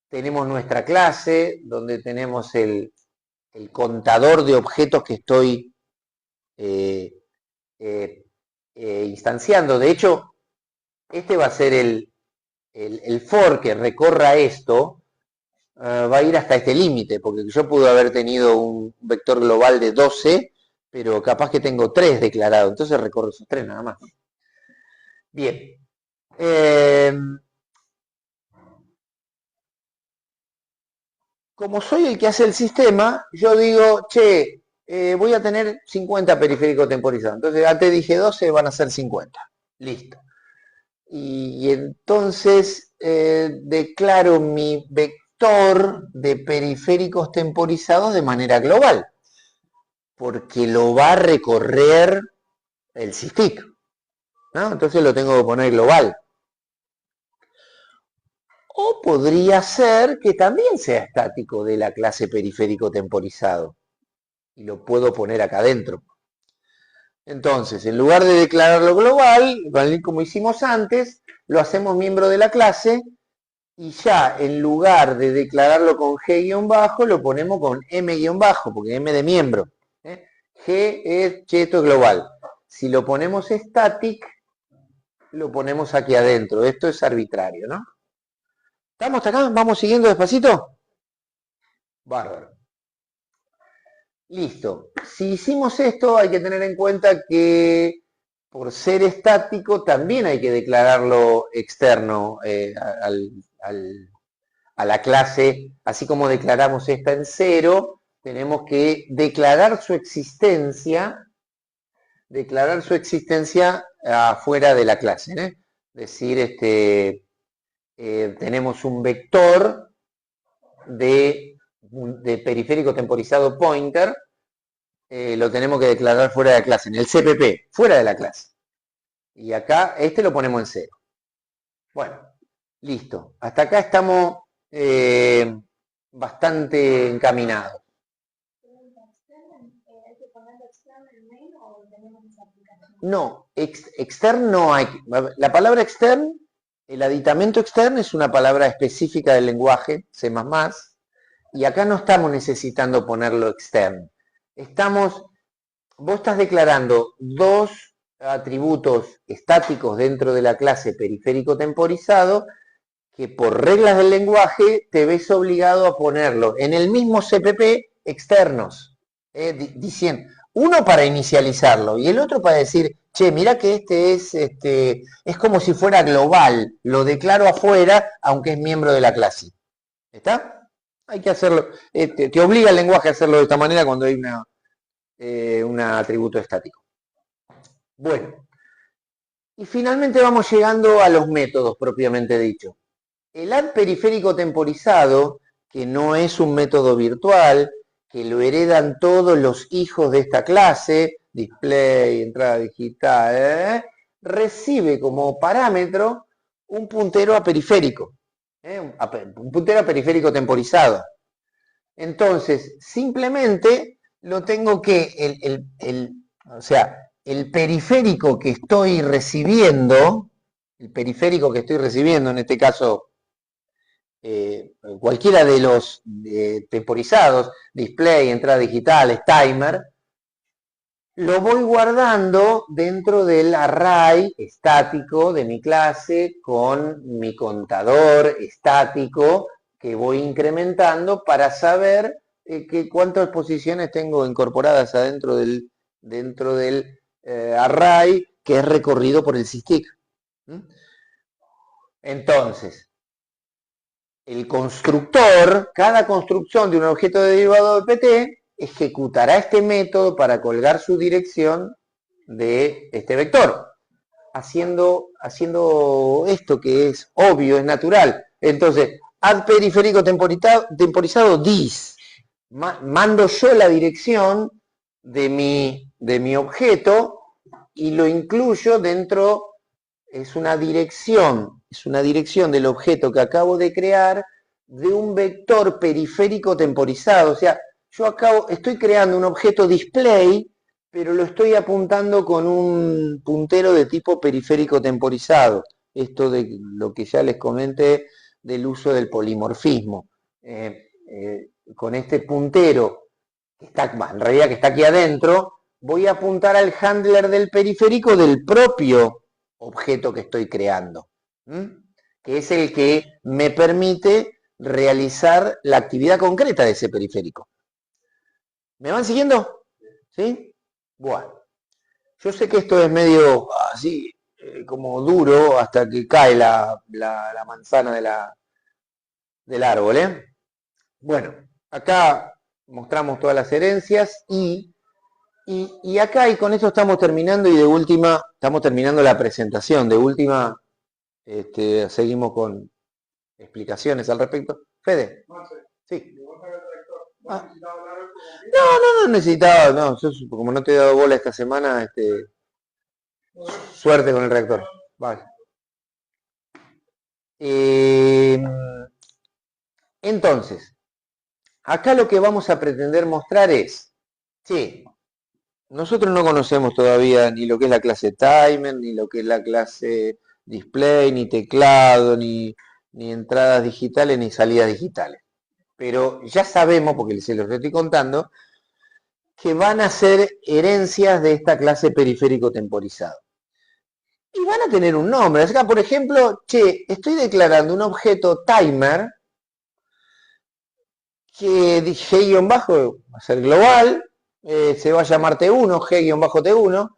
Tenemos nuestra clase, donde tenemos el contador de objetos que estoy instanciando. De hecho, este va a ser el for que recorra esto, va a ir hasta este límite, porque yo pude haber tenido un vector global de 12, pero capaz que tengo 3 declarados, entonces recorro esos 3 nada más. Bien. Como soy el que hace el sistema, yo digo, che, voy a tener 50 periféricos temporizados. Entonces, antes dije 12, van a ser 50. Listo. Y entonces declaro mi vector de periféricos temporizados de manera global, porque lo va a recorrer el SysTick, ¿no? Entonces lo tengo que poner global. O podría ser que también sea estático de la clase periférico temporizado. Y lo puedo poner acá adentro. Entonces, en lugar de declararlo global, como hicimos antes, lo hacemos miembro de la clase y ya en lugar de declararlo con G-bajo, lo ponemos con M-bajo, porque M de miembro. G es, che, esto es global. Si lo ponemos static, lo ponemos aquí adentro. Esto es arbitrario, ¿no? ¿Estamos acá? ¿Vamos siguiendo despacito? Bárbaro. Listo. Si hicimos esto, hay que tener en cuenta que por ser estático también hay que declararlo externo a la clase. Así como declaramos esta en 0, tenemos que declarar su existencia afuera de la clase. Es decir, tenemos un vector de periférico temporizado pointer lo tenemos que declarar fuera de la clase, en el CPP, fuera de la clase. Y acá, este lo ponemos en 0. Bueno, listo. Hasta acá estamos bastante encaminados. No, externo hay. La palabra externo, el aditamento externo es una palabra específica del lenguaje C++, y acá no estamos necesitando ponerlo externo. Vos estás declarando dos atributos estáticos dentro de la clase periférico temporizado que por reglas del lenguaje te ves obligado a ponerlo en el mismo CPP externos, diciendo, uno para inicializarlo y el otro para decir, che, mira que es como si fuera global, lo declaro afuera aunque es miembro de la clase. ¿Está? Hay que hacerlo, te obliga el lenguaje a hacerlo de esta manera cuando hay un atributo estático. Bueno, y finalmente vamos llegando a los métodos propiamente dicho. El add periférico temporizado, que no es un método virtual, que lo heredan todos los hijos de esta clase, display, entrada digital, recibe como parámetro un puntero a periférico, un puntero a periférico temporizado. Entonces, simplemente lo tengo que, el periférico que estoy recibiendo, en este caso, cualquiera de los temporizados, display, entrada digital, timer, lo voy guardando dentro del array estático de mi clase con mi contador estático que voy incrementando para saber cuántas posiciones tengo incorporadas adentro dentro del array que es recorrido por el sysdig. Entonces, el constructor, cada construcción de un objeto de derivado de PT, ejecutará este método para colgar su dirección de este vector, haciendo esto que es obvio, es natural. Entonces, add periférico temporizado dis, mando yo la dirección de mi objeto y lo incluyo dentro. Es una dirección del objeto que acabo de crear de un vector periférico temporizado. O sea, estoy creando un objeto display, pero lo estoy apuntando con un puntero de tipo periférico temporizado. Esto de lo que ya les comenté del uso del polimorfismo. Con este puntero, en realidad que está aquí adentro, voy a apuntar al handler del periférico del propio objeto que estoy creando, que es el que me permite realizar la actividad concreta de ese periférico. ¿Me van siguiendo? ¿Sí? Bueno, yo sé que esto es medio así, como duro hasta que cae la manzana del árbol, Bueno, acá mostramos todas las herencias y acá, y con esto estamos terminando, y de última, estamos terminando la presentación. De última, seguimos con explicaciones al respecto. Fede. Sí. No necesitaba, no, yo como no te he dado bola esta semana, suerte con el reactor. Vale. Entonces, acá lo que vamos a pretender mostrar es, sí, nosotros no conocemos todavía ni lo que es la clase timer, ni lo que es la clase display, ni teclado, ni entradas digitales, ni salidas digitales. Pero ya sabemos, porque se los estoy contando, que van a ser herencias de esta clase periférico temporizado. Y van a tener un nombre. Acá, por ejemplo, estoy declarando un objeto timer que G-bajo va a ser global, se va a llamar T1, G-T1,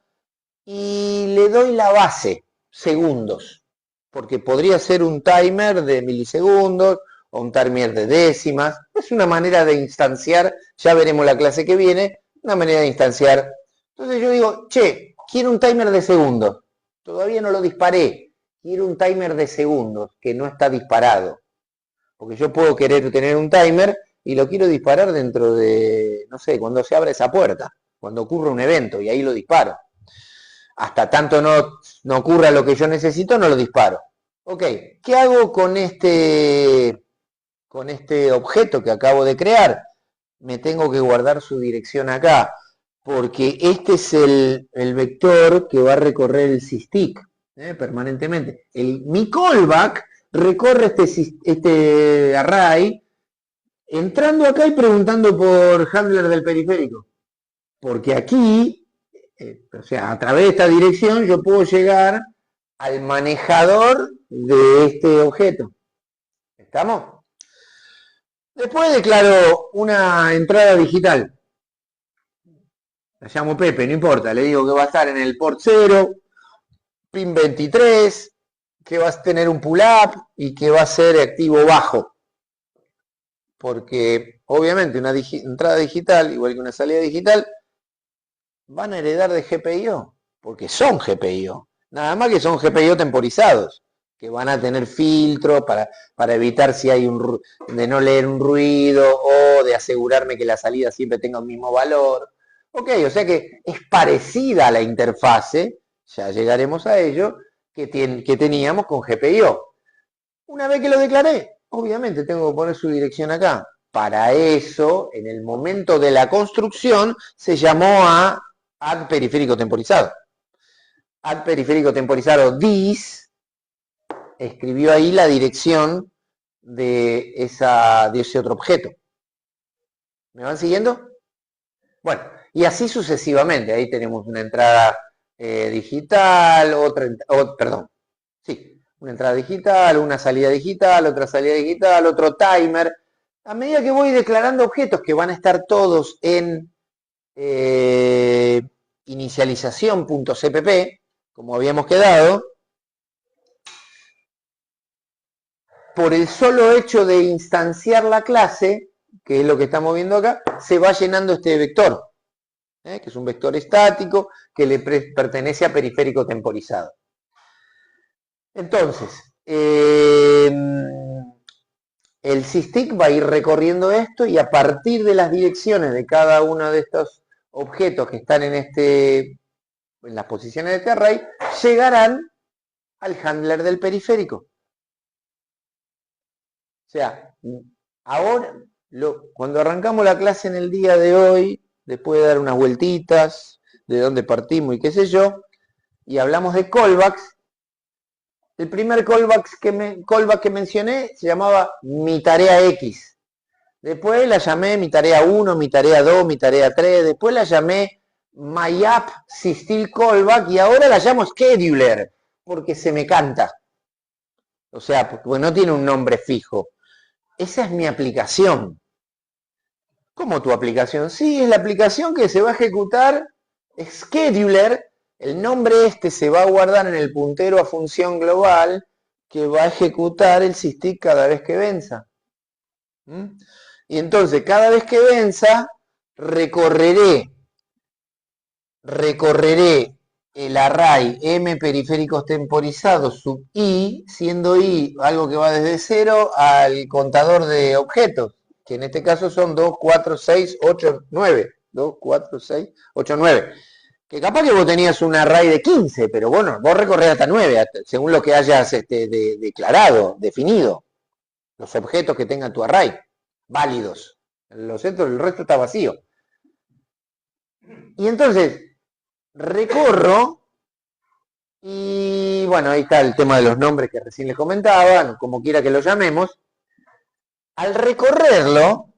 y le doy la base, segundos, porque podría ser un timer de milisegundos o un timer de décimas. Es una manera de instanciar, ya veremos la clase que viene, una manera de instanciar. Entonces yo digo, quiero un timer de segundos, todavía no lo disparé, quiero un timer de segundos que no está disparado, porque yo puedo querer tener un timer y lo quiero disparar dentro de, no sé, cuando se abra esa puerta, cuando ocurre un evento, y ahí lo disparo. Hasta tanto no ocurra lo que yo necesito, no lo disparo. Ok, ¿qué hago con este objeto que acabo de crear? Me tengo que guardar su dirección acá, porque este es el vector que va a recorrer el sysdig permanentemente. Mi callback recorre este array entrando acá y preguntando por handler del periférico. Porque aquí, o sea, a través de esta dirección yo puedo llegar al manejador de este objeto. ¿Estamos? Después declaro una entrada digital. La llamo Pepe, no importa. Le digo que va a estar en el port 0, pin 23, que va a tener un pull-up y que va a ser activo bajo. Porque obviamente una entrada digital, igual que una salida digital, van a heredar de GPIO, porque son GPIO. Nada más que son GPIO temporizados, que van a tener filtros para evitar si hay de no leer un ruido o de asegurarme que la salida siempre tenga el mismo valor. Ok, o sea que es parecida a la interfase, ya llegaremos a ello, que teníamos con GPIO. Una vez que lo declaré, obviamente tengo que poner su dirección acá. Para eso, en el momento de la construcción, se llamó a add periférico temporizado. Add periférico temporizado dis escribió ahí la dirección de ese otro objeto. ¿Me van siguiendo? Bueno, y así sucesivamente. Ahí tenemos una entrada digital, una entrada digital, una salida digital, otra salida digital, otro timer. A medida que voy declarando objetos que van a estar todos en inicialización.cpp, como habíamos quedado, por el solo hecho de instanciar la clase, que es lo que estamos viendo acá, se va llenando este vector, que es un vector estático que le pertenece a periférico temporizado. Entonces, el sysdig va a ir recorriendo esto y a partir de las direcciones de cada uno de estos objetos que están en las posiciones de este array, llegarán al handler del periférico. O sea, ahora, cuando arrancamos la clase en el día de hoy, después de dar unas vueltitas, de dónde partimos y qué sé yo, y hablamos de callbacks, el primer callback que mencioné se llamaba mi tarea X. Después la llamé mi tarea 1, mi tarea 2, mi tarea 3. Después la llamé my app sysdig callback y ahora la llamo scheduler porque se me canta. O sea, porque no tiene un nombre fijo. Esa es mi aplicación. ¿Cómo tu aplicación? Sí, es la aplicación que se va a ejecutar scheduler. El nombre se va a guardar en el puntero a función global que va a ejecutar el sysdig cada vez que venza. Y entonces, cada vez que venza, recorreré el array m periféricos temporizados sub i, siendo i algo que va desde 0 al contador de objetos, que en este caso son 2, 4, 6, 8, 9. 2, 4, 6, 8, 9. Que capaz que vos tenías un array de 15, pero bueno, vos recorrés hasta 9, según lo que hayas declarado, definido. Los objetos que tenga tu array, válidos. El resto está vacío. Y entonces, recorro, y bueno, ahí está el tema de los nombres que recién les comentaba, como quiera que lo llamemos. Al recorrerlo,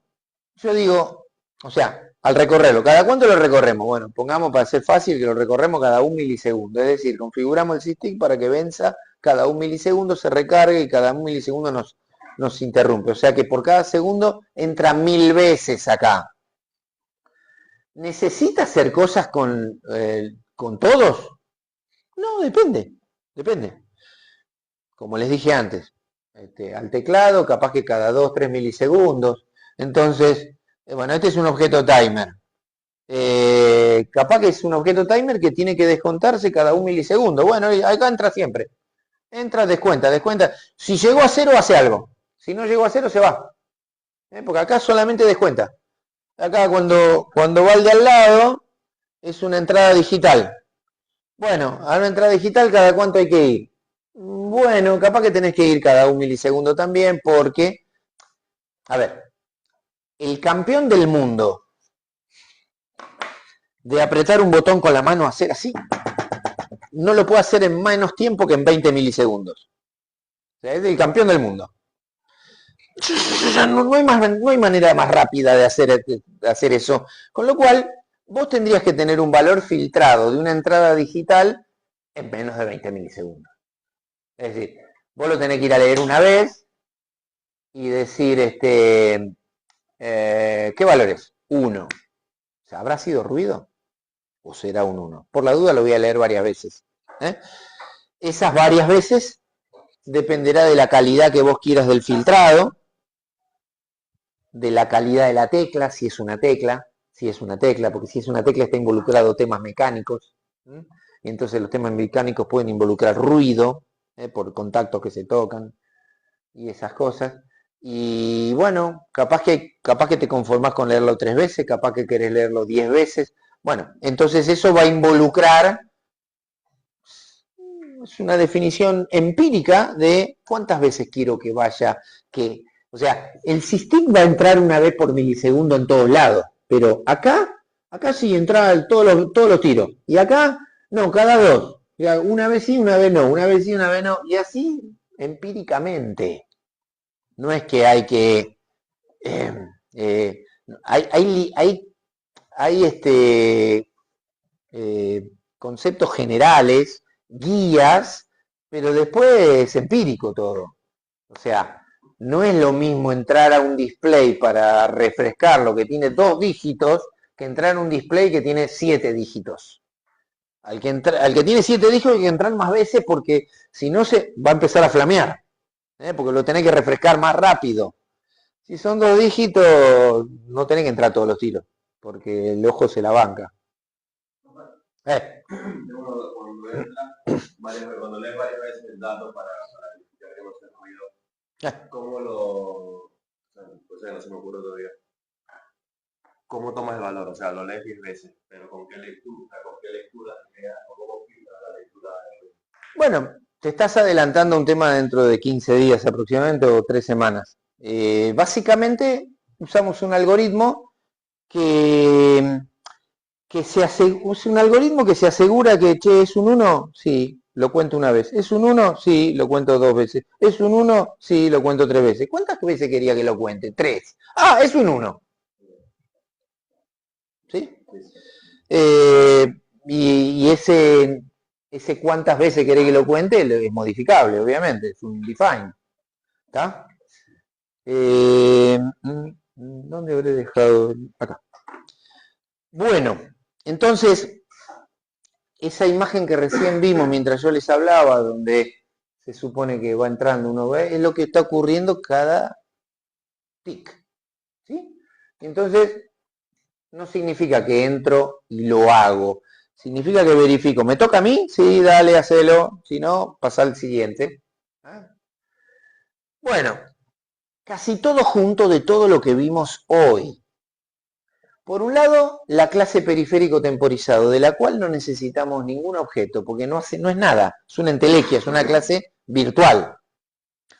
yo digo, o sea, al recorrerlo, ¿cada cuánto lo recorremos? Bueno, pongamos para ser fácil que lo recorremos cada 1 milisegundo, es decir, configuramos el sysdig para que venza cada 1 milisegundo, se recargue y cada 1 milisegundo nos interrumpe. O sea que por cada segundo entra 1000 veces acá. ¿Necesita hacer cosas con todos? No, depende. Como les dije antes, al teclado, capaz que cada 2, 3 milisegundos. Entonces, bueno, este es un objeto timer. Capaz que es un objeto timer que tiene que descontarse cada 1 milisegundo. Bueno, acá entra siempre. Entra, descuenta. Si llegó a 0, hace algo. Si no llegó a 0, se va. Porque acá solamente descuenta. Acá cuando va al de al lado, es una entrada digital. Bueno, a una entrada digital, ¿cada cuánto hay que ir? Bueno, capaz que tenés que ir cada 1 milisegundo también, porque, a ver, el campeón del mundo de apretar un botón con la mano, hacer así, no lo puede hacer en menos tiempo que en 20 milisegundos. O sea, es el campeón del mundo. No hay manera más rápida de hacer eso. Con lo cual, vos tendrías que tener un valor filtrado de una entrada digital en menos de 20 milisegundos. Es decir, vos lo tenés que ir a leer una vez y decir, ¿qué valor es? 1. O sea, ¿habrá sido ruido? ¿O será un 1? Por la duda lo voy a leer varias veces. Esas varias veces dependerá de la calidad que vos quieras del filtrado, de la calidad de la tecla, si es una tecla, porque si es una tecla está involucrado temas mecánicos, y entonces los temas mecánicos pueden involucrar ruido, por contactos que se tocan, y esas cosas. Y bueno, capaz que te conformás con leerlo 3 veces, capaz que querés leerlo 10 veces. Bueno, entonces eso va a involucrar, es una definición empírica de cuántas veces quiero que vaya, o sea, el SysTick va a entrar una vez por milisegundo en todos lados, pero acá sí entra todos los tiros. Y acá, no, cada 2. O sea, una vez sí, una vez no, una vez sí, una vez no. Y así, empíricamente. No es que hay que... hay conceptos generales, guías, pero después es empírico todo. O sea, no es lo mismo entrar a un display para refrescarlo que tiene 2 dígitos que entrar a un display que tiene 7 dígitos. Al que tiene 7 dígitos hay que entrar más veces porque si no se va a empezar a flamear, porque lo tenés que refrescar más rápido. Si son 2 dígitos, no tenés que entrar todos los tiros, porque el ojo se la banca. Cuando lees varias veces el dato para identificar que no se ruido, ¿cómo lo...? Pues no se me ocurre todavía. ¿Cómo tomas el valor? O sea, lo lees 10 veces, pero ¿con qué lectura? ¿Cómo filtras la lectura? Bueno, te estás adelantando a un tema dentro de 15 días aproximadamente o 3 semanas. Básicamente usamos un algoritmo es un algoritmo que se asegura que, che, ¿es un 1? Sí, lo cuento una vez. ¿Es un 1? Sí, lo cuento 2 veces. ¿Es un 1? Sí, lo cuento 3 veces. ¿Cuántas veces quería que lo cuente? 3. Ah, es un 1. ¿Sí? Y ese cuántas veces querés que lo cuente es modificable, obviamente. Es un define. ¿Está? ¿Dónde habré dejado? Acá. Bueno, entonces, esa imagen que recién vimos mientras yo les hablaba, donde se supone que va entrando uno, es lo que está ocurriendo cada tic. ¿Sí? Entonces, no significa que entro y lo hago. Significa que verifico. ¿Me toca a mí? Sí, dale, hacelo. Si no, pasa al siguiente. Bueno, casi todo junto de todo lo que vimos hoy. Por un lado, la clase periférico temporizado, de la cual no necesitamos ningún objeto, porque no es nada, es una entelequia, es una clase virtual,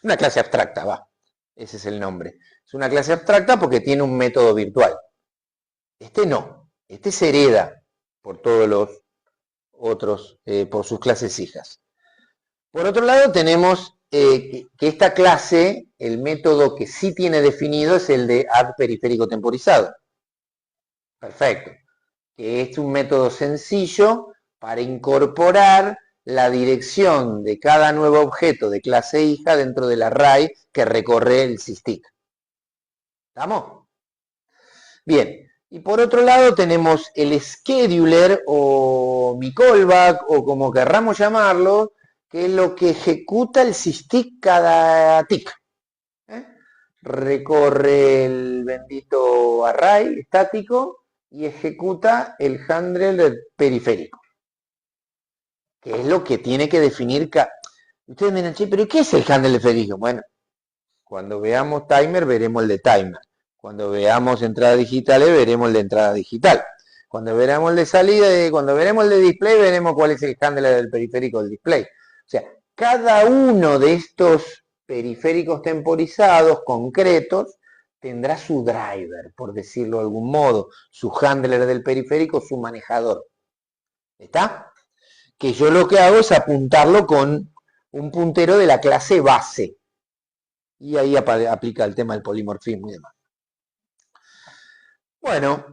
una clase abstracta, va, ese es el nombre. Es una clase abstracta porque tiene un método virtual. Este no, este se hereda por todos los otros, por sus clases hijas. Por otro lado, tenemos que esta clase, el método que sí tiene definido es el de add periférico temporizado. Perfecto. Que es un método sencillo para incorporar la dirección de cada nuevo objeto de clase hija dentro del array que recorre el SysTick. ¿Estamos? Bien. Y por otro lado tenemos el scheduler o mi callback o como querramos llamarlo, que es lo que ejecuta el SysTick cada tick. Recorre el bendito array estático y ejecuta el handler del periférico, que es lo que tiene que definir. Ustedes me dirán, che, pero ¿qué es el handler del periférico? Bueno, cuando veamos timer veremos el de timer. Cuando veamos entradas digitales veremos el de entrada digital. Cuando veremos el de salida, cuando veremos el de display, veremos cuál es el handler del periférico del display. O sea, cada uno de estos periféricos temporizados, concretos, tendrá su driver, por decirlo de algún modo, su handler del periférico, su manejador. ¿Está? Que yo lo que hago es apuntarlo con un puntero de la clase base. Y ahí aplica el tema del polimorfismo y demás. Bueno,